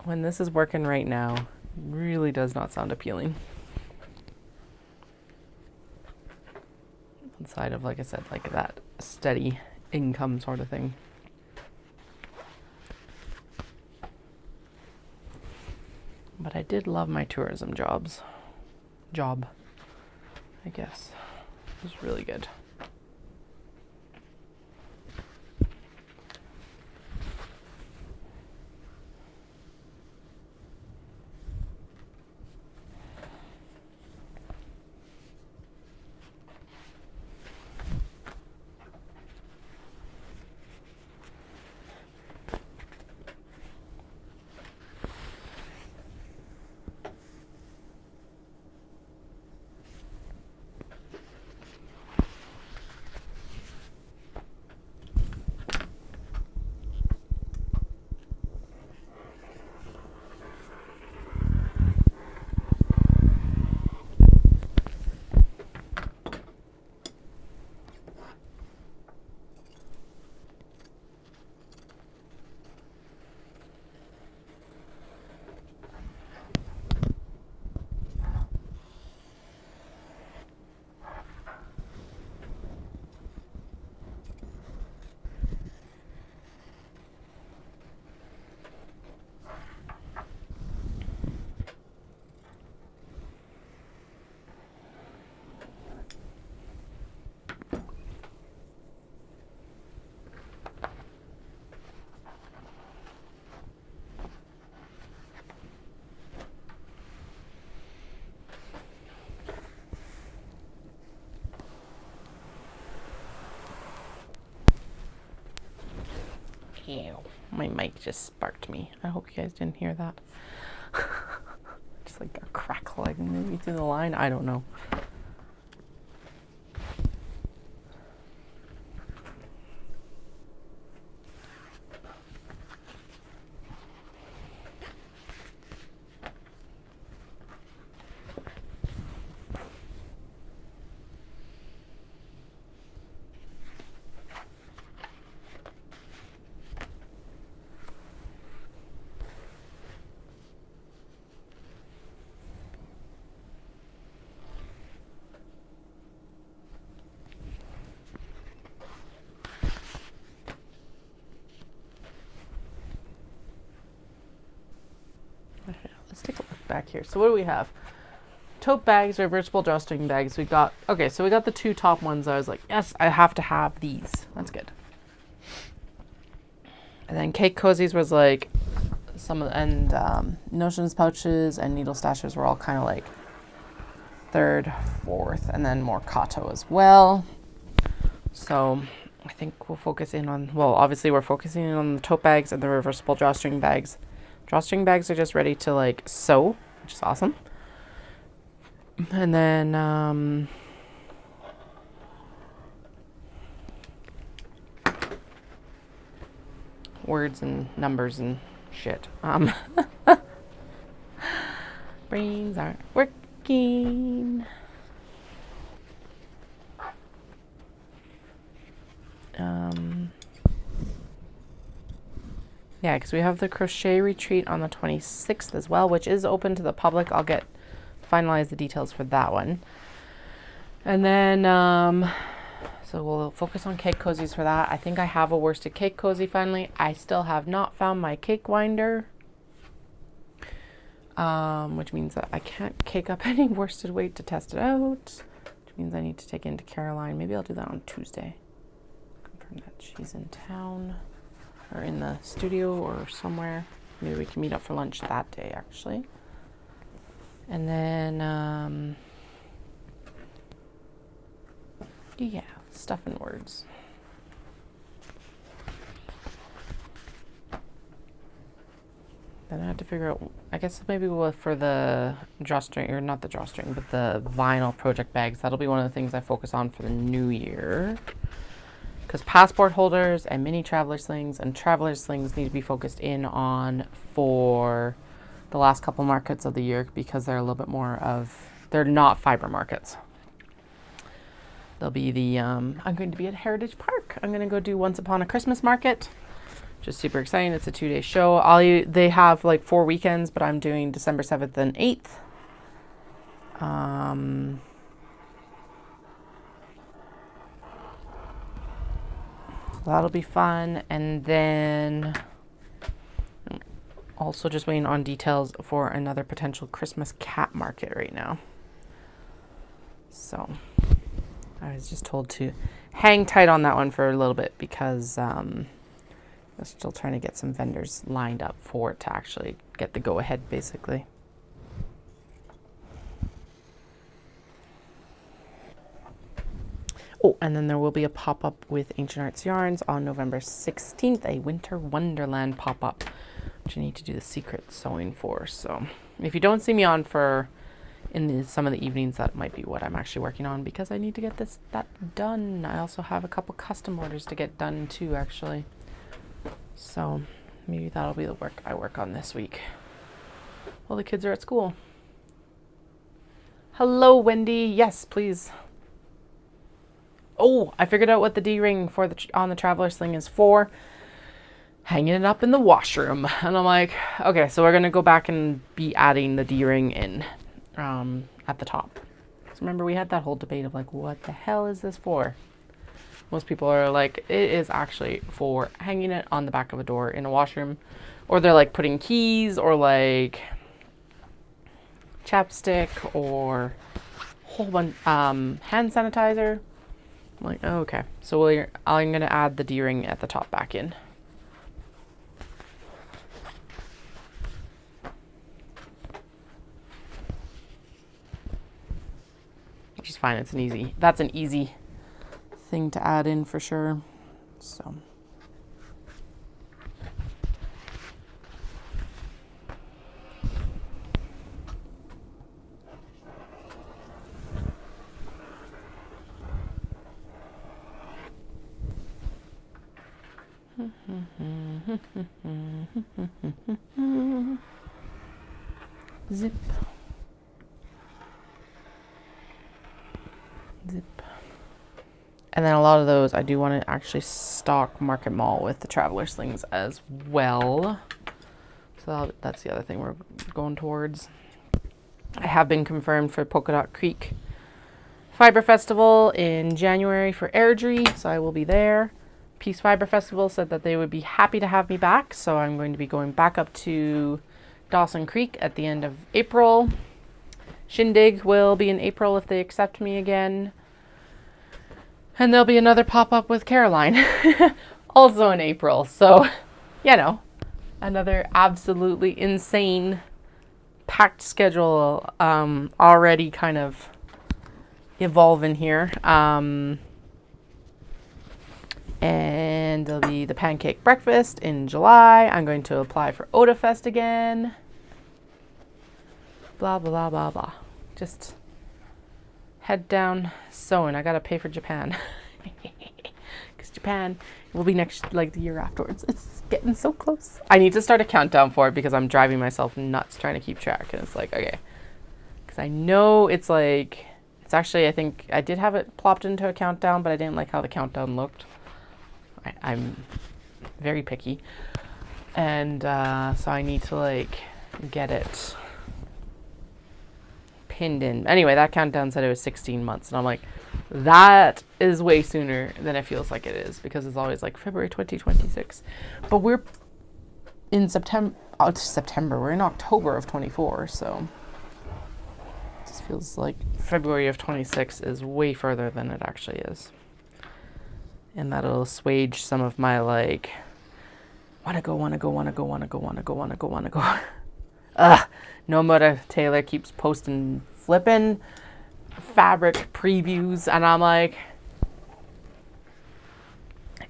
when this is working right now really does not sound appealing. Inside of, like I said, like that steady income sort of thing. But I did love my tourism job, I guess. It was really good. Ew. My mic just sparked me. I hope you guys didn't hear that. Just like a crackling maybe through the line. I don't know. Let's take a look back here. So what do we have? Tote bags, reversible drawstring bags. We got the two top ones. I was like, yes, I have to have these. That's good. And then cake cozies was like some of the, and notions pouches and needle stashes were all kind of like third, fourth, and then more Kato as well. So I think we'll focus in on, well, obviously we're focusing in on the tote bags and the reversible drawstring bags. Drawstring bags are just ready to like sew, which is awesome. And then words and numbers and shit. Brains aren't working. Yeah, because we have the crochet retreat on the 26th as well, which is open to the public. I'll finalize the details for that one. And then, so we'll focus on cake cozies for that. I think I have a worsted cake cozy finally. I still have not found my cake winder, which means that I can't cake up any worsted weight to test it out, which means I need to take it into Caroline. Maybe I'll do that on Tuesday. Confirm that she's in town or in the studio or somewhere. Maybe we can meet up for lunch that day, actually. And then, yeah, stuff and words. Then I have to figure out, I guess maybe for the drawstring, or not the drawstring, but the vinyl project bags. That'll be one of the things I focus on for the new year. Because passport holders and mini traveler slings and traveler slings need to be focused in on for the last couple markets of the year, because they're a little bit more of, they're not fiber markets. They'll be the, I'm going to be at Heritage Park. I'm going to go do Once Upon a Christmas Market. Just super exciting. It's a 2-day show. They have like 4 weekends, but I'm doing December 7th and 8th. That'll be fun. And then also just waiting on details for another potential Christmas cat market right now. So I was just told to hang tight on that one for a little bit, because I'm still trying to get some vendors lined up for it to actually get the go ahead, basically. Oh, and then there will be a pop-up with Ancient Arts Yarns on November 16th, a Winter Wonderland pop-up, which I need to do the secret sewing for. So if you don't see me on some of the evenings, that might be what I'm actually working on, because I need to get that done. I also have a couple custom orders to get done too, actually. So maybe that'll be the work I work on this week while the kids are at school. Hello, Wendy. Yes, please. Oh, I figured out what the D-ring for on the traveler sling is for. Hanging it up in the washroom. And I'm like, okay, so we're going to go back and be adding the D-ring in at the top. So remember, we had that whole debate of like, what the hell is this for? Most people are like, it is actually for hanging it on the back of a door in a washroom. Or they're like putting keys or like chapstick or whole bunch hand sanitizer. I'm like, oh, okay. So I'm going to add the D-ring at the top back in. Which is fine. That's an easy thing to add in for sure. So. Zip. Zip. And then a lot of those I do want to actually stock Market Mall with the traveler slings as well. So that's the other thing we're going towards. I have been confirmed for Polka Dot Creek Fiber Festival in January for Airdrie, so I will be there. Peace Fiber Festival said that they would be happy to have me back, so I'm going to be going back up to Dawson Creek at the end of April. Shindig will be in April if they accept me again. And there'll be another pop-up with Caroline also in April. So, you know, another absolutely insane packed schedule already kind of evolving here. And there'll be the pancake breakfast in July. I'm going to apply for OtaFest again. Blah, blah, blah, blah, blah. Just head down sewing. I gotta pay for Japan. Because Japan will be next, like the year afterwards. It's getting so close. I need to start a countdown for it because I'm driving myself nuts trying to keep track. And it's like, okay. Because I know it's like, it's actually, I think I did have it plopped into a countdown, but I didn't like how the countdown looked. I'm very picky. And so I need to like get it pinned in. Anyway, that countdown said it was 16 months. And I'm like, that is way sooner than it feels like it is, because it's always like February 2026. But we're in September. Oh, it's September. We're in October of 24. So it just feels like February of 26 is way further than it actually is. And that'll assuage some of my like, wanna go. Ugh. Nomura Taylor keeps posting flipping fabric previews, and I'm like,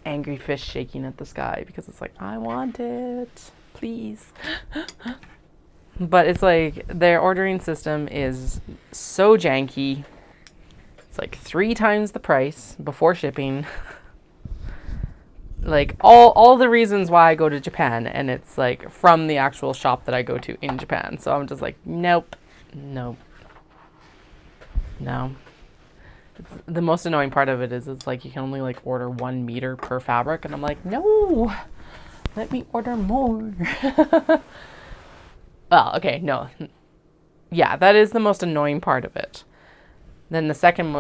angry fish shaking at the sky because it's like, I want it, please. But it's like their ordering system is so janky. It's like 3 times the price before shipping. Like all the reasons why I go to Japan, and it's like from the actual shop that I go to in Japan. So I'm just like, nope. The most annoying part of it is it's like you can only like order 1 meter per fabric, and I'm like, no, let me order more. Well, okay, no. Yeah, that is the most annoying part of it. Then the second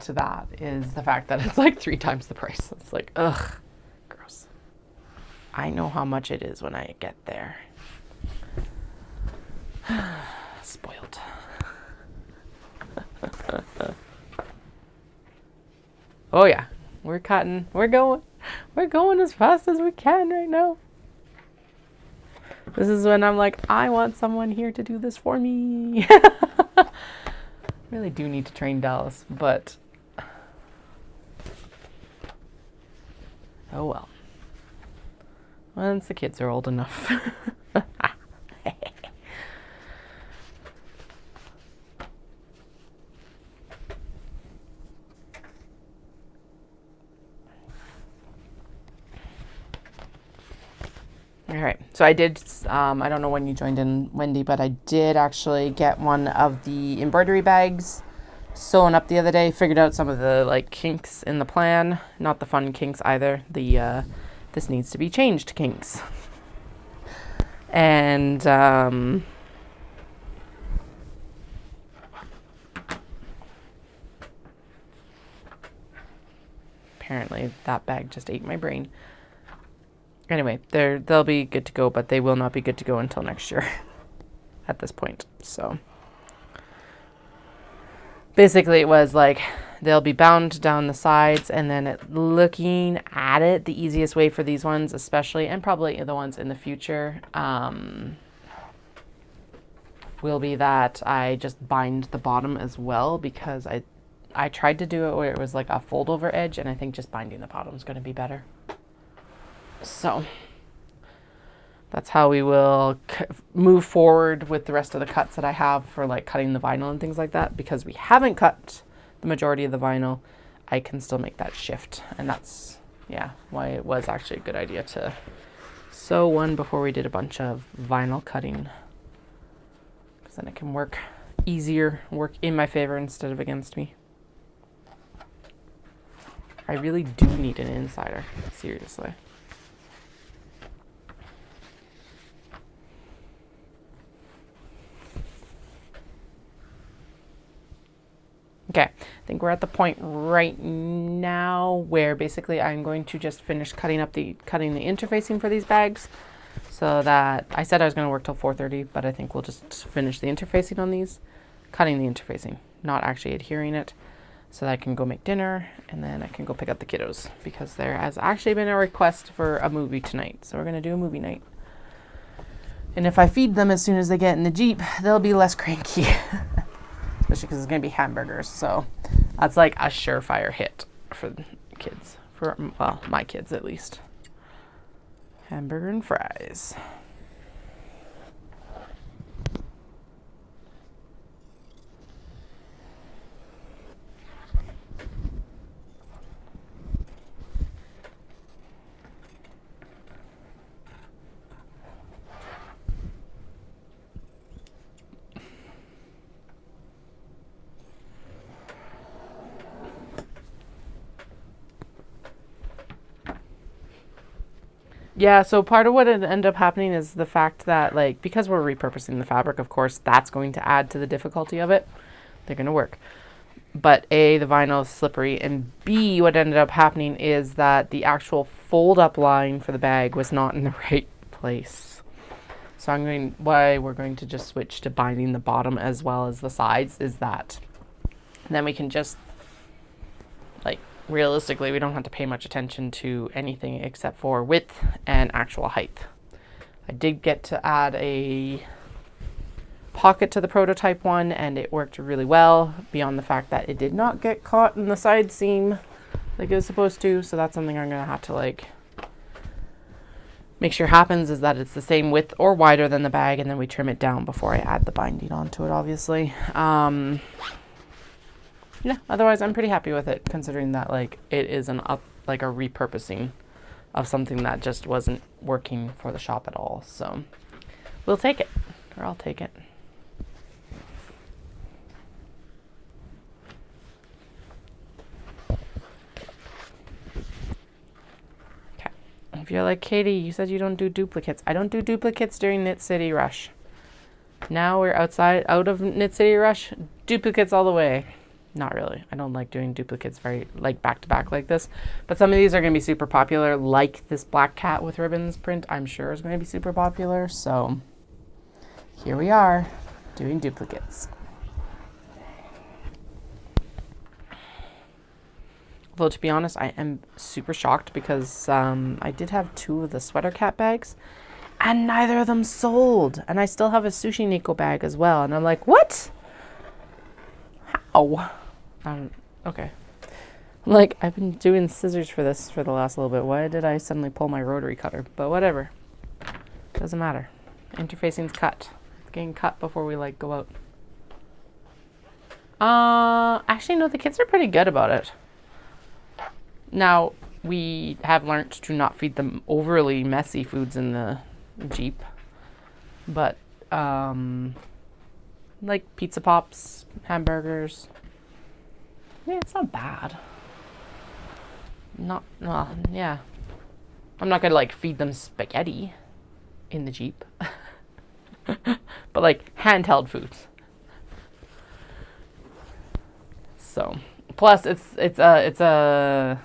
to that is the fact that it's like 3 times the price. It's like, ugh, gross. I know how much it is when I get there. Spoiled. Oh yeah, we're cutting. We're going as fast as we can right now. This is when I'm like, I want someone here to do this for me. Really do need to train Dallas, but oh well. Once the kids are old enough. All right, so I did, I don't know when you joined in, Wendy, but I did actually get one of the embroidery bags sewn up the other day. Figured out some of the like kinks in the plan. Not the fun kinks either. The this needs to be changed kinks. And apparently that bag just ate my brain. Anyway, they'll be good to go, but they will not be good to go until next year at this point. So basically it was like they'll be bound down the sides, and then looking at it, the easiest way for these ones especially, and probably the ones in the future, will be that I just bind the bottom as well, because I tried to do it where it was like a fold over edge, and I think just binding the bottom is going to be better. So that's how we will move forward with the rest of the cuts that I have for like cutting the vinyl and things like that. Because we haven't cut the majority of the vinyl, I can still make that shift. And that's, yeah, why it was actually a good idea to sew one before we did a bunch of vinyl cutting. Because then it can work easier, work in my favor instead of against me. I really do need an insider, seriously. Okay, I think we're at the point right now where basically I'm going to just finish cutting the interfacing for these bags, so that I said I was going to work till 4:30, but I think we'll just finish the interfacing on these, cutting the interfacing, not actually adhering it, so that I can go make dinner, and then I can go pick up the kiddos, because there has actually been a request for a movie tonight, so we're going to do a movie night. And if I feed them as soon as they get in the Jeep, they'll be less cranky. Especially because it's going to be hamburgers. So that's like a surefire hit for kids. For, well, my kids at least. Hamburger and fries. Yeah, so part of what ended up happening is the fact that, like, because we're repurposing the fabric, of course, that's going to add to the difficulty of it. They're going to work. But A, the vinyl is slippery, and B, what ended up happening is that the actual fold-up line for the bag was not in the right place. So why we're going to just switch to binding the bottom as well as the sides is that then we can just, like, realistically, we don't have to pay much attention to anything except for width and actual height. I did get to add a pocket to the prototype one, and it worked really well, beyond the fact that it did not get caught in the side seam like it was supposed to. So that's something I'm going to have to, like, make sure happens, is that it's the same width or wider than the bag, and then we trim it down before I add the binding onto it, obviously. Yeah, otherwise I'm pretty happy with it, considering that, like, it is a repurposing of something that just wasn't working for the shop at all. So we'll take it, or I'll take it. Okay. If you're like, Katie, you said you don't do duplicates. I don't do duplicates during Knit City Rush. Now we're out of Knit City Rush, duplicates all the way. Not really. I don't like doing duplicates very, like, back to back like this. But some of these are going to be super popular, like this black cat with ribbons print, I'm sure is going to be super popular. So here we are doing duplicates. Although, to be honest, I am super shocked because I did have 2 of the sweater cat bags and neither of them sold. And I still have a Sushi Nico bag as well. And I'm like, what? How? Okay. Like, I've been doing scissors for this for the last little bit. Why did I suddenly pull my rotary cutter? But whatever. Doesn't matter. Interfacing's cut. It's getting cut before we, like, go out. Actually, no, the kids are pretty good about it. Now, we have learned to not feed them overly messy foods in the Jeep. But, like pizza pops, hamburgers. Yeah, it's not bad. Yeah. I'm not gonna, like, feed them spaghetti in the Jeep. But, like, handheld foods. So, plus it's a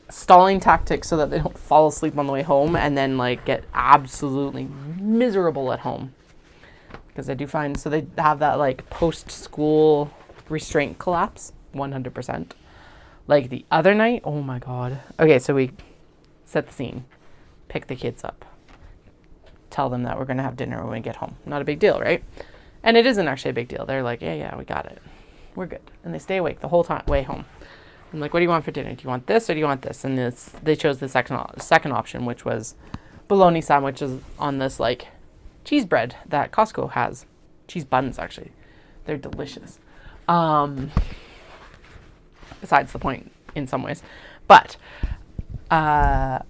stalling tactic so that they don't fall asleep on the way home and then, like, get absolutely miserable at home. Because I do find, so they have that, like, post-school restraint collapse, 100%. Like the other night, oh my God. Okay, so we set the scene, pick the kids up, tell them that we're going to have dinner when we get home. Not a big deal, right? And it isn't actually a big deal. They're like, yeah, we got it. We're good. And they stay awake the whole time, way home. I'm like, what do you want for dinner? Do you want this or do you want this? And they chose the second option, which was bologna sandwiches on this, like, cheese bread that Costco has. Cheese buns, actually. They're delicious. Besides the point in some ways. But the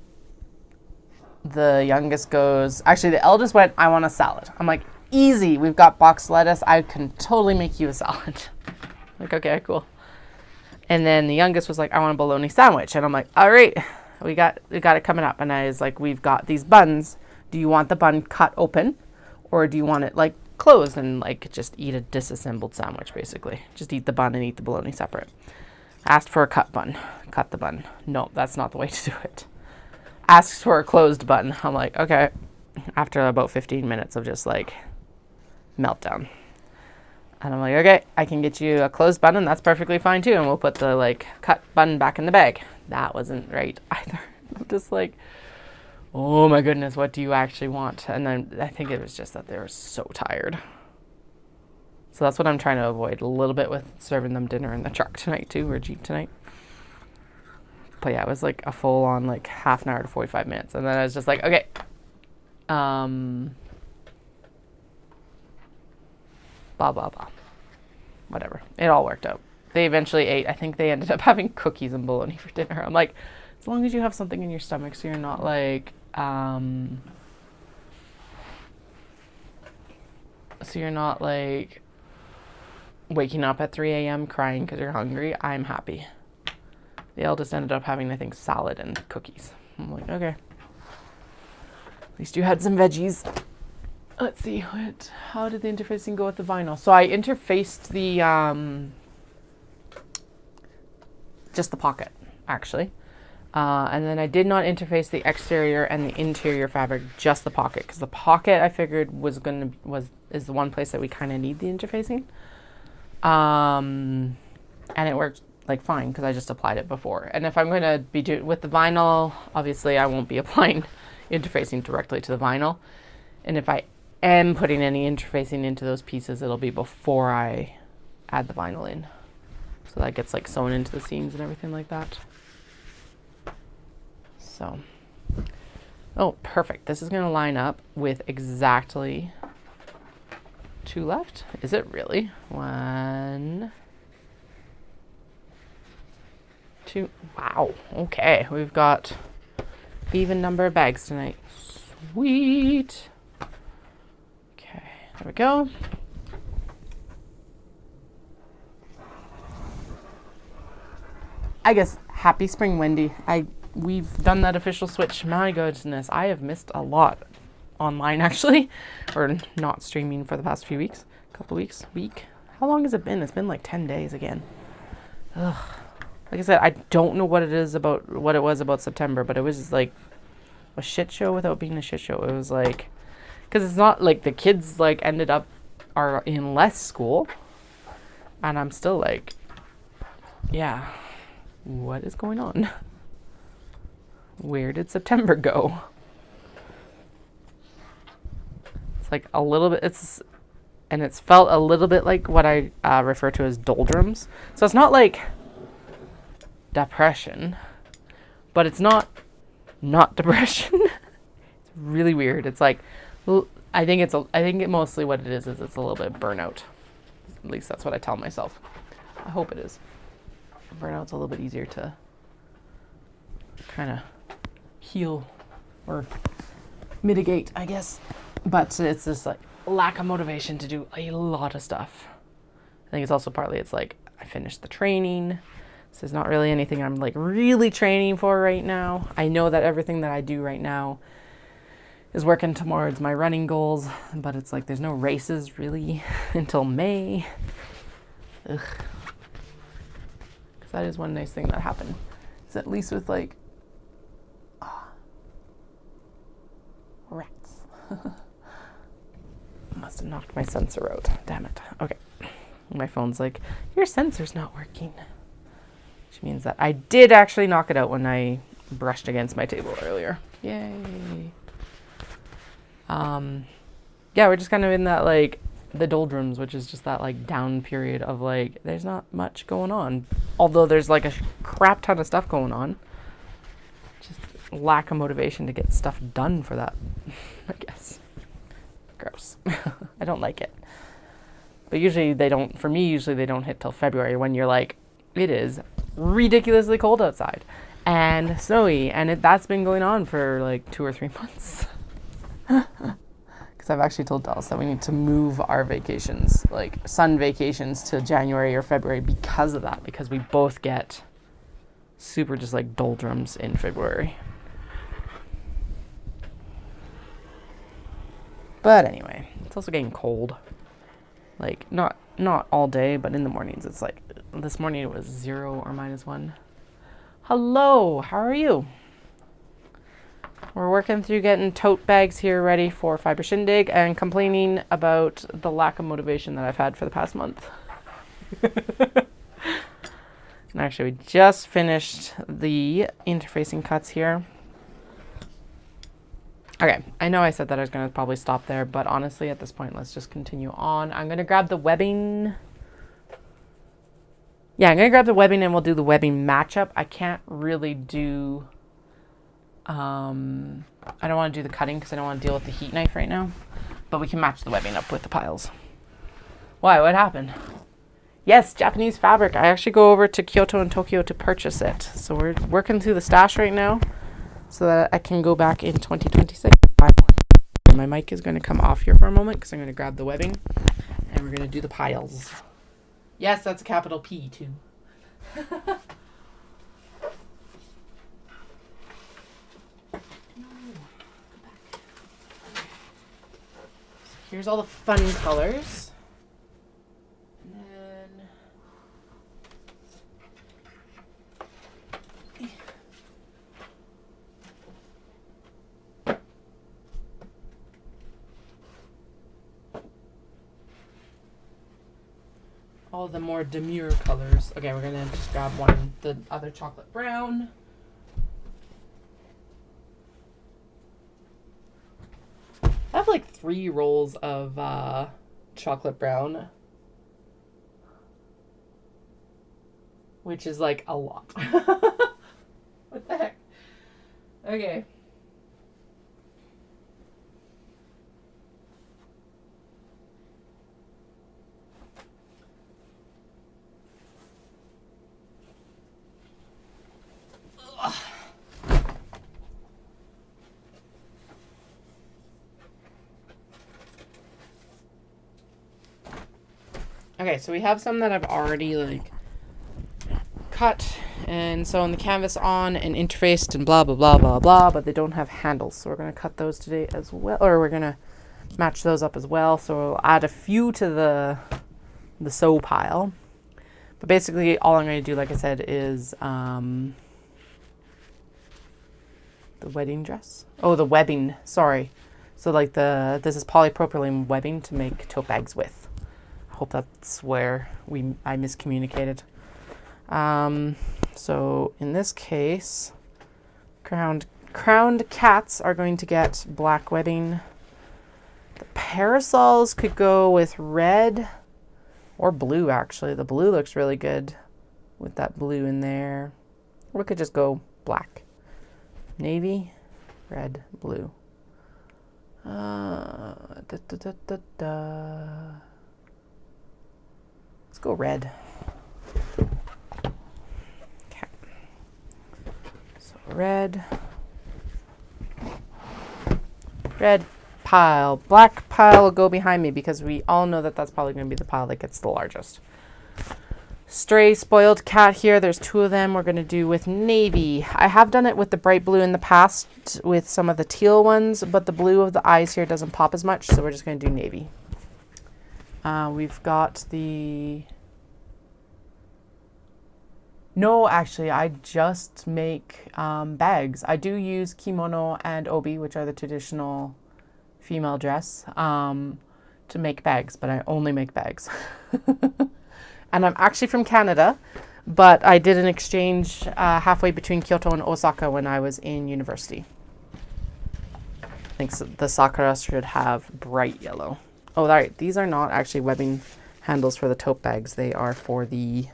youngest goes, actually the eldest went, I want a salad. I'm like, easy. We've got boxed lettuce. I can totally make you a salad. Like, okay, cool. And then the youngest was like, I want a bologna sandwich. And I'm like, all right, we got it coming up. And I was like, we've got these buns. Do you want the bun cut open? Or do you want it, like, closed and, like, just eat a disassembled sandwich, basically? Just eat the bun and eat the bologna separate. Asked for a cut bun. Cut the bun. No, that's not the way to do it. Asks for a closed bun. I'm like, okay. After about 15 minutes of just, like, meltdown. And I'm like, okay, I can get you a closed bun, and that's perfectly fine, too. And we'll put the, like, cut bun back in the bag. That wasn't right either. I'm just like, oh, my goodness, what do you actually want? And then I think it was just that they were so tired. So that's what I'm trying to avoid a little bit with serving them dinner in the truck tonight, too, or Jeep tonight. But, yeah, it was, like, a full-on, like, half an hour to 45 minutes. And then I was just like, okay. Blah, blah, blah. Whatever. It all worked out. They eventually ate. I think they ended up having cookies and bologna for dinner. I'm like, as long as you have something in your stomach so you're not, like, waking up at 3 a.m. crying because you're hungry, I'm happy. The eldest ended up having, I think, salad and cookies. I'm like, okay. At least you had some veggies. Let's see, how did the interfacing go with the vinyl? So I interfaced the, just the pocket, actually. And then I did not interface the exterior and the interior fabric, just the pocket, because the pocket I figured is the one place that we kind of need the interfacing. And it worked like fine because I just applied it before. And if I'm going to be doing with the vinyl, obviously I won't be applying interfacing directly to the vinyl. And if I am putting any interfacing into those pieces, it'll be before I add the vinyl in. So that gets like sewn into the seams and everything like that. So, oh, perfect. This is going to line up with exactly 2 left. Is it really? 1, 2. Wow. Okay. We've got even number of bags tonight. Sweet. Okay. There we go. I guess happy spring, Wendy. We've done that official switch. My goodness, I have missed a lot online actually, or not streaming for the past few weeks, week. How long has it been? It's been like 10 days again. Ugh. Like I said, I don't know what it was about September, but it was just like a shit show without being a shit show. It was like, because it's not like the kids like are in less school, and I'm still like, yeah, what is going on? Where did September go? It's like a little bit, it's felt a little bit like what I refer to as doldrums. So it's not like depression, but it's not depression. It's really weird. It's like, I think mostly what it is it's a little bit burnout. At least that's what I tell myself. I hope it is. Burnout's a little bit easier to kind of heal or mitigate, I guess. But it's this like lack of motivation to do a lot of stuff. I think it's also partly it's like I finished the training. So there's not really anything I'm like really training for right now. I know that everything that I do right now is working towards my running goals, but it's like there's no races really until May. Ugh. Because that is one nice thing that happened. Is at least with like rats. Must have knocked my sensor out. Damn it. Okay. My phone's like, your sensor's not working. Which means that I did actually knock it out when I brushed against my table earlier. Yay. Yeah, we're just kind of in that like the doldrums, which is just that like down period of like there's not much going on. Although there's like a crap ton of stuff going on. Just lack of motivation to get stuff done for that, I guess. Gross. I don't like it. But usually they don't hit till February when you're like, it is ridiculously cold outside and snowy, and that's been going on for like 2 or 3 months. Because I've actually told Dallas that we need to move our vacations, like sun vacations, to January or February because of that, because we both get super just like doldrums in February. But anyway, it's also getting cold. Like not all day, but in the mornings it's like this morning it was 0 or -1. Hello, how are you? We're working through getting tote bags here ready for Fibre Shindig and complaining about the lack of motivation that I've had for the past month. And actually, we just finished the interfacing cuts here. Okay, I know I said that I was going to probably stop there, but honestly, at this point, let's just continue on. I'm going to grab the webbing. Yeah, I'm going to grab the webbing and we'll do the webbing matchup. I can't really do... I don't want to do the cutting because I don't want to deal with the heat knife right now. But we can match the webbing up with the piles. Why? What happened? Yes, Japanese fabric. I actually go over to Kyoto and Tokyo to purchase it. So we're working through the stash right now so that I can go back in 2026. My mic is going to come off here for a moment because I'm going to grab the webbing and we're going to do the piles. Yes, that's a capital P too. here's all the fun colors. And then all the more demure colors. Okay, we're gonna just grab one, the other chocolate brown. I have like 3 rolls of chocolate brown, which is like a lot. What the heck? Okay. Okay, so we have some that I've already like cut and sewn the canvas on and interfaced and blah blah blah blah blah, but they don't have handles, so we're gonna cut those today as well, or we're gonna match those up as well. So we'll add a few to the sew pile, but basically all I'm going to do, like I said, is the wedding dress. Oh, the webbing. Sorry. So like this is polypropylene webbing to make tote bags with. Hope that's where I miscommunicated. So in this case, crowned cats are going to get black webbing. The parasols could go with red or blue, actually. The blue looks really good with that blue in there. Or we could just go black. Navy, red, blue. Let's go red. Okay. So red pile. Black pile will go behind me because we all know that that's probably going to be the pile that gets the largest. Stray spoiled cat here. There's 2 of them. We're going to do with navy. I have done it with the bright blue in the past with some of the teal ones, but the blue of the eyes here doesn't pop as much, so we're just going to do navy. We've got the... No, actually, I just make bags. I do use kimono and obi, which are the traditional female dress, to make bags, but I only make bags. And I'm actually from Canada, but I did an exchange halfway between Kyoto and Osaka when I was in university. I think the sakura should have bright yellow. Oh, right. These are not actually webbing handles for the tote bags. They are for the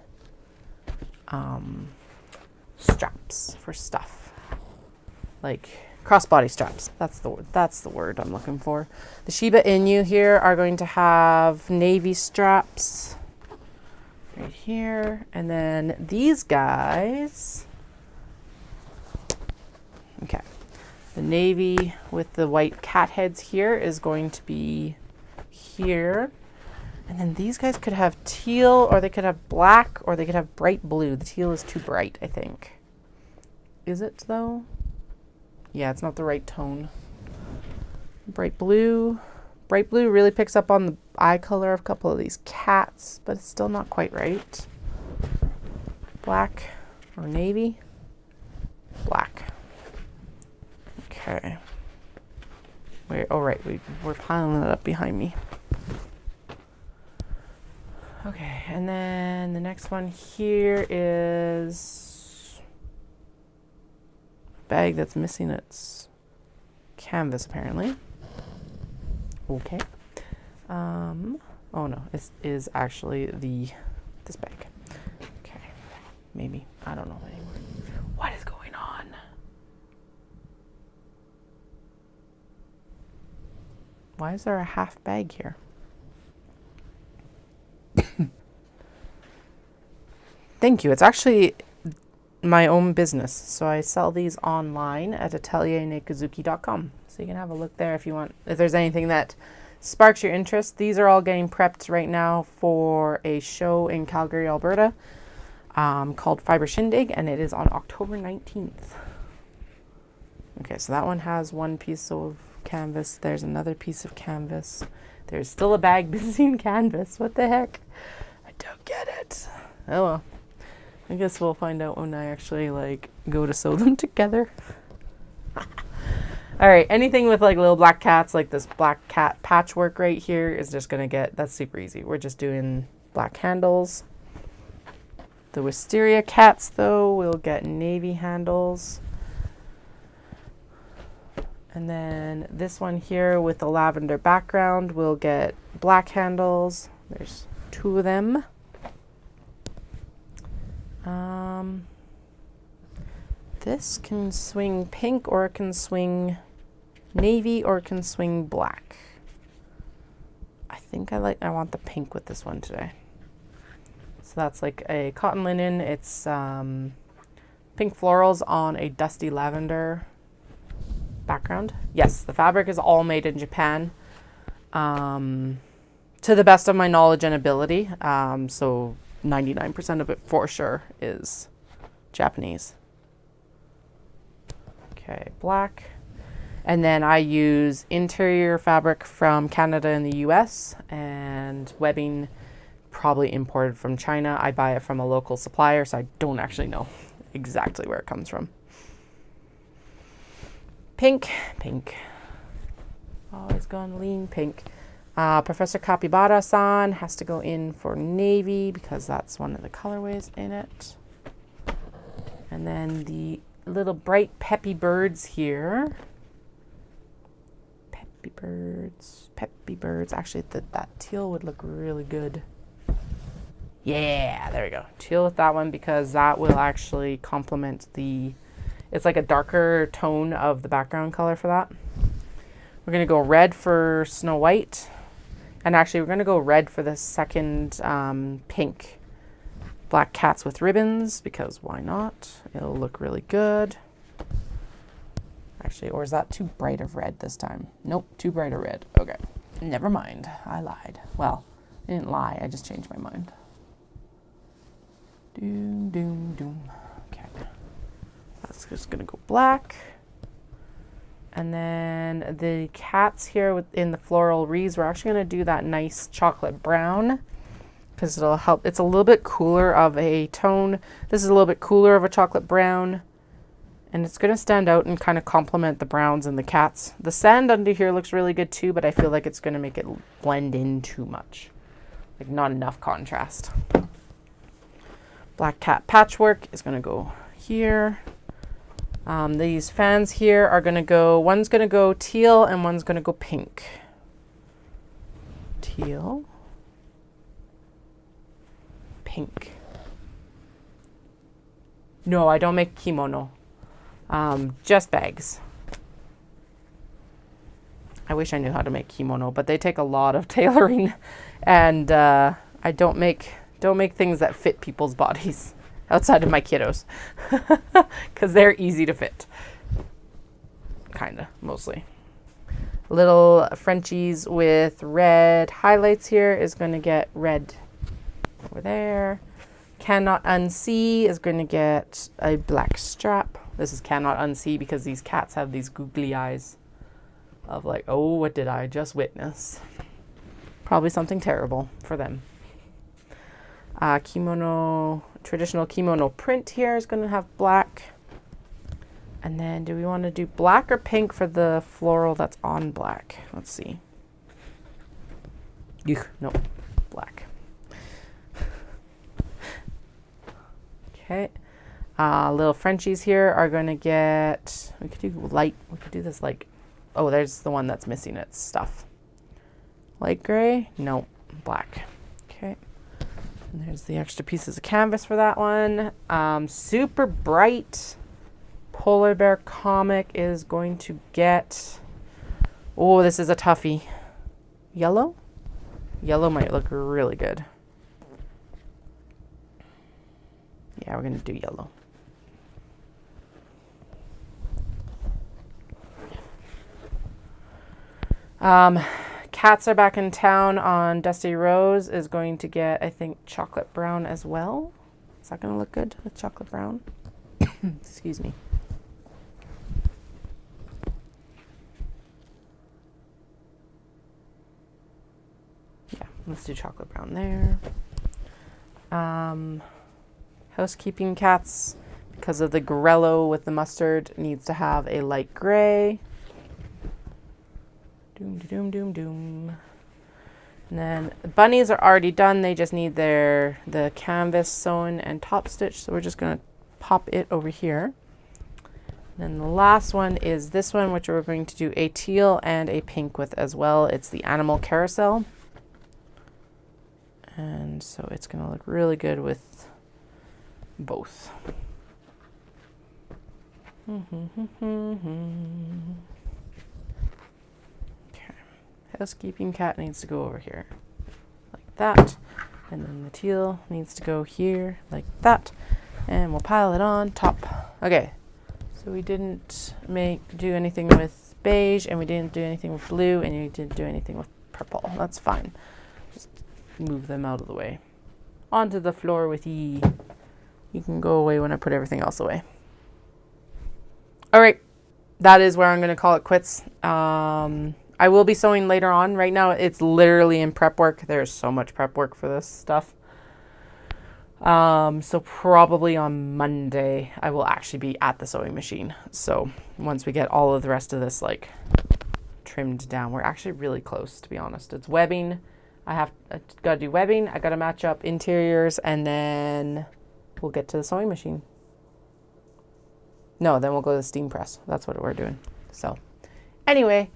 straps for stuff, like crossbody straps. That's the word I'm looking for. The Shiba Inu here are going to have navy straps right here, and then these guys. Okay, the navy with the white cat heads here is going to be here. And then these guys could have teal, or they could have black, or they could have bright blue. The teal is too bright, I think. Is it, though? Yeah, it's not the right tone. Bright blue. Bright blue really picks up on the eye color of a couple of these cats, but it's still not quite right. Black or navy. Black. Okay. Wait, oh, right. We're piling it up behind me. Okay, and then the next one here is a bag that's missing its canvas, apparently. Okay. Oh no, it is actually this bag. Okay, maybe. I don't know anymore. What is going on? Why is there a half bag here? Thank you. It's actually my own business. So I sell these online at ateliernekozuki.com. So you can have a look there if you want. If there's anything that sparks your interest. These are all getting prepped right now for a show in Calgary, Alberta, called Fibre Shindig, and it is on October 19th. Okay, so that one has one piece of canvas. There's another piece of canvas. There's still a bag missing canvas. What the heck? I don't get it. Oh well. I guess we'll find out when I actually like go to sew them together. All right, anything with like little black cats, like this black cat patchwork right here is just gonna get, that's super easy. We're just doing black handles. The wisteria cats though will get navy handles. And then this one here with the lavender background will get black handles. There's 2 of them. This can swing pink, or it can swing navy, or it can swing black. I think I want the pink with this one today. So that's like a cotton linen. It's pink florals on a dusty lavender background. Yes, the fabric is all made in Japan, to the best of my knowledge and ability. So 99% of it for sure is Japanese. Okay, black. And then I use interior fabric from Canada and the US, and webbing probably imported from China. I buy it from a local supplier, so I don't actually know exactly where it comes from. Pink. Always gone lean pink. Professor Capybara-san has to go in for navy because that's one of the colorways in it. And then the little bright peppy birds here. Peppy birds. Actually, that teal would look really good. Yeah, there we go. Teal with that one because that will actually complement the, it's like a darker tone of the background color for that. We're going to go red for Snow White. And actually, we're going to go red for the second pink. Black cats with ribbons, because why not? It'll look really good. Actually, or is that too bright of red this time? Nope, too bright of red. Okay, never mind. I lied. Well, I didn't lie. I just changed my mind. Doom, doom, doom. Okay. That's just going to go black. And then the cats here within the floral wreaths, we're actually going to do that nice chocolate brown because it'll help. It's a little bit cooler of a tone. This is a little bit cooler of a chocolate brown. And it's going to stand out and kind of complement the browns and the cats. The sand under here looks really good too, but I feel like it's going to make it blend in too much. Like not enough contrast. Black cat patchwork is going to go here. These fans here are going to go, one's going to go teal and one's going to go pink. Teal. Pink. No, I don't make kimono. Just bags. I wish I knew how to make kimono, but they take a lot of tailoring, and I don't make things that fit people's bodies outside of my kiddos, because they're easy to fit. Kinda, mostly. Little Frenchies with red highlights here is going to get red over there. Cannot Unsee is going to get a black strap. This is Cannot Unsee because these cats have these googly eyes of like, oh, what did I just witness? Probably something terrible for them. Kimono, traditional kimono print here is going to have black. And then do we want to do black or pink for the floral that's on black? Let's see. No, black. Okay. Little Frenchies here are going to get, we could do light, we could do this like, oh, there's the one that's missing its stuff. Light gray? No, black. Okay. And there's the extra pieces of canvas for that one. Super bright polar bear comic is going to get, oh, this is a toughie. Yellow? Yellow might look really good. Yeah, we're going to do yellow. Cats Are Back in Town on Dusty Rose is going to get, I think, chocolate brown as well. Is that going to look good with chocolate brown? Excuse me. Let's do chocolate brown there. Housekeeping cats, because of the Grello with the mustard, needs to have a light gray. Doom, doom, doom, doom. And then the bunnies are already done. They just need the canvas sewn and top stitch. So we're just going to pop it over here. And then the last one is this one, which we're going to do a teal and a pink with as well. It's the animal carousel. And so it's going to look really good with both. Okay. Housekeeping cat needs to go over here like that. And then the teal needs to go here like that. And we'll pile it on top. Okay. So we didn't do anything with beige, and we didn't do anything with blue, and we didn't do anything with purple. That's fine. Just move them out of the way. Onto the floor with ye. You can go away when I put everything else away. All right. That is where I'm going to call it quits. I will be sewing later on. Right now, it's literally in prep work. There's so much prep work for this stuff. So probably on Monday, I will actually be at the sewing machine. So once we get all of the rest of this like trimmed down, we're actually really close, to be honest. It's webbing. I got to do webbing. I got to match up interiors, and then we'll get to the sewing machine. No, then we'll go to the steam press. That's what we're doing. So anyway,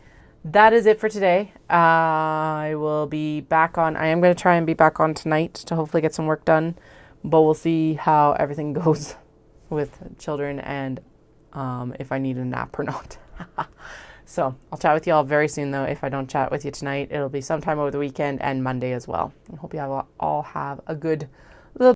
that is it for today. I will be back on. I am going to try and be back on tonight to hopefully get some work done. But we'll see how everything goes with children and if I need a nap or not. So I'll chat with you all very soon, though. If I don't chat with you tonight, it'll be sometime over the weekend and Monday as well. I hope you all have a good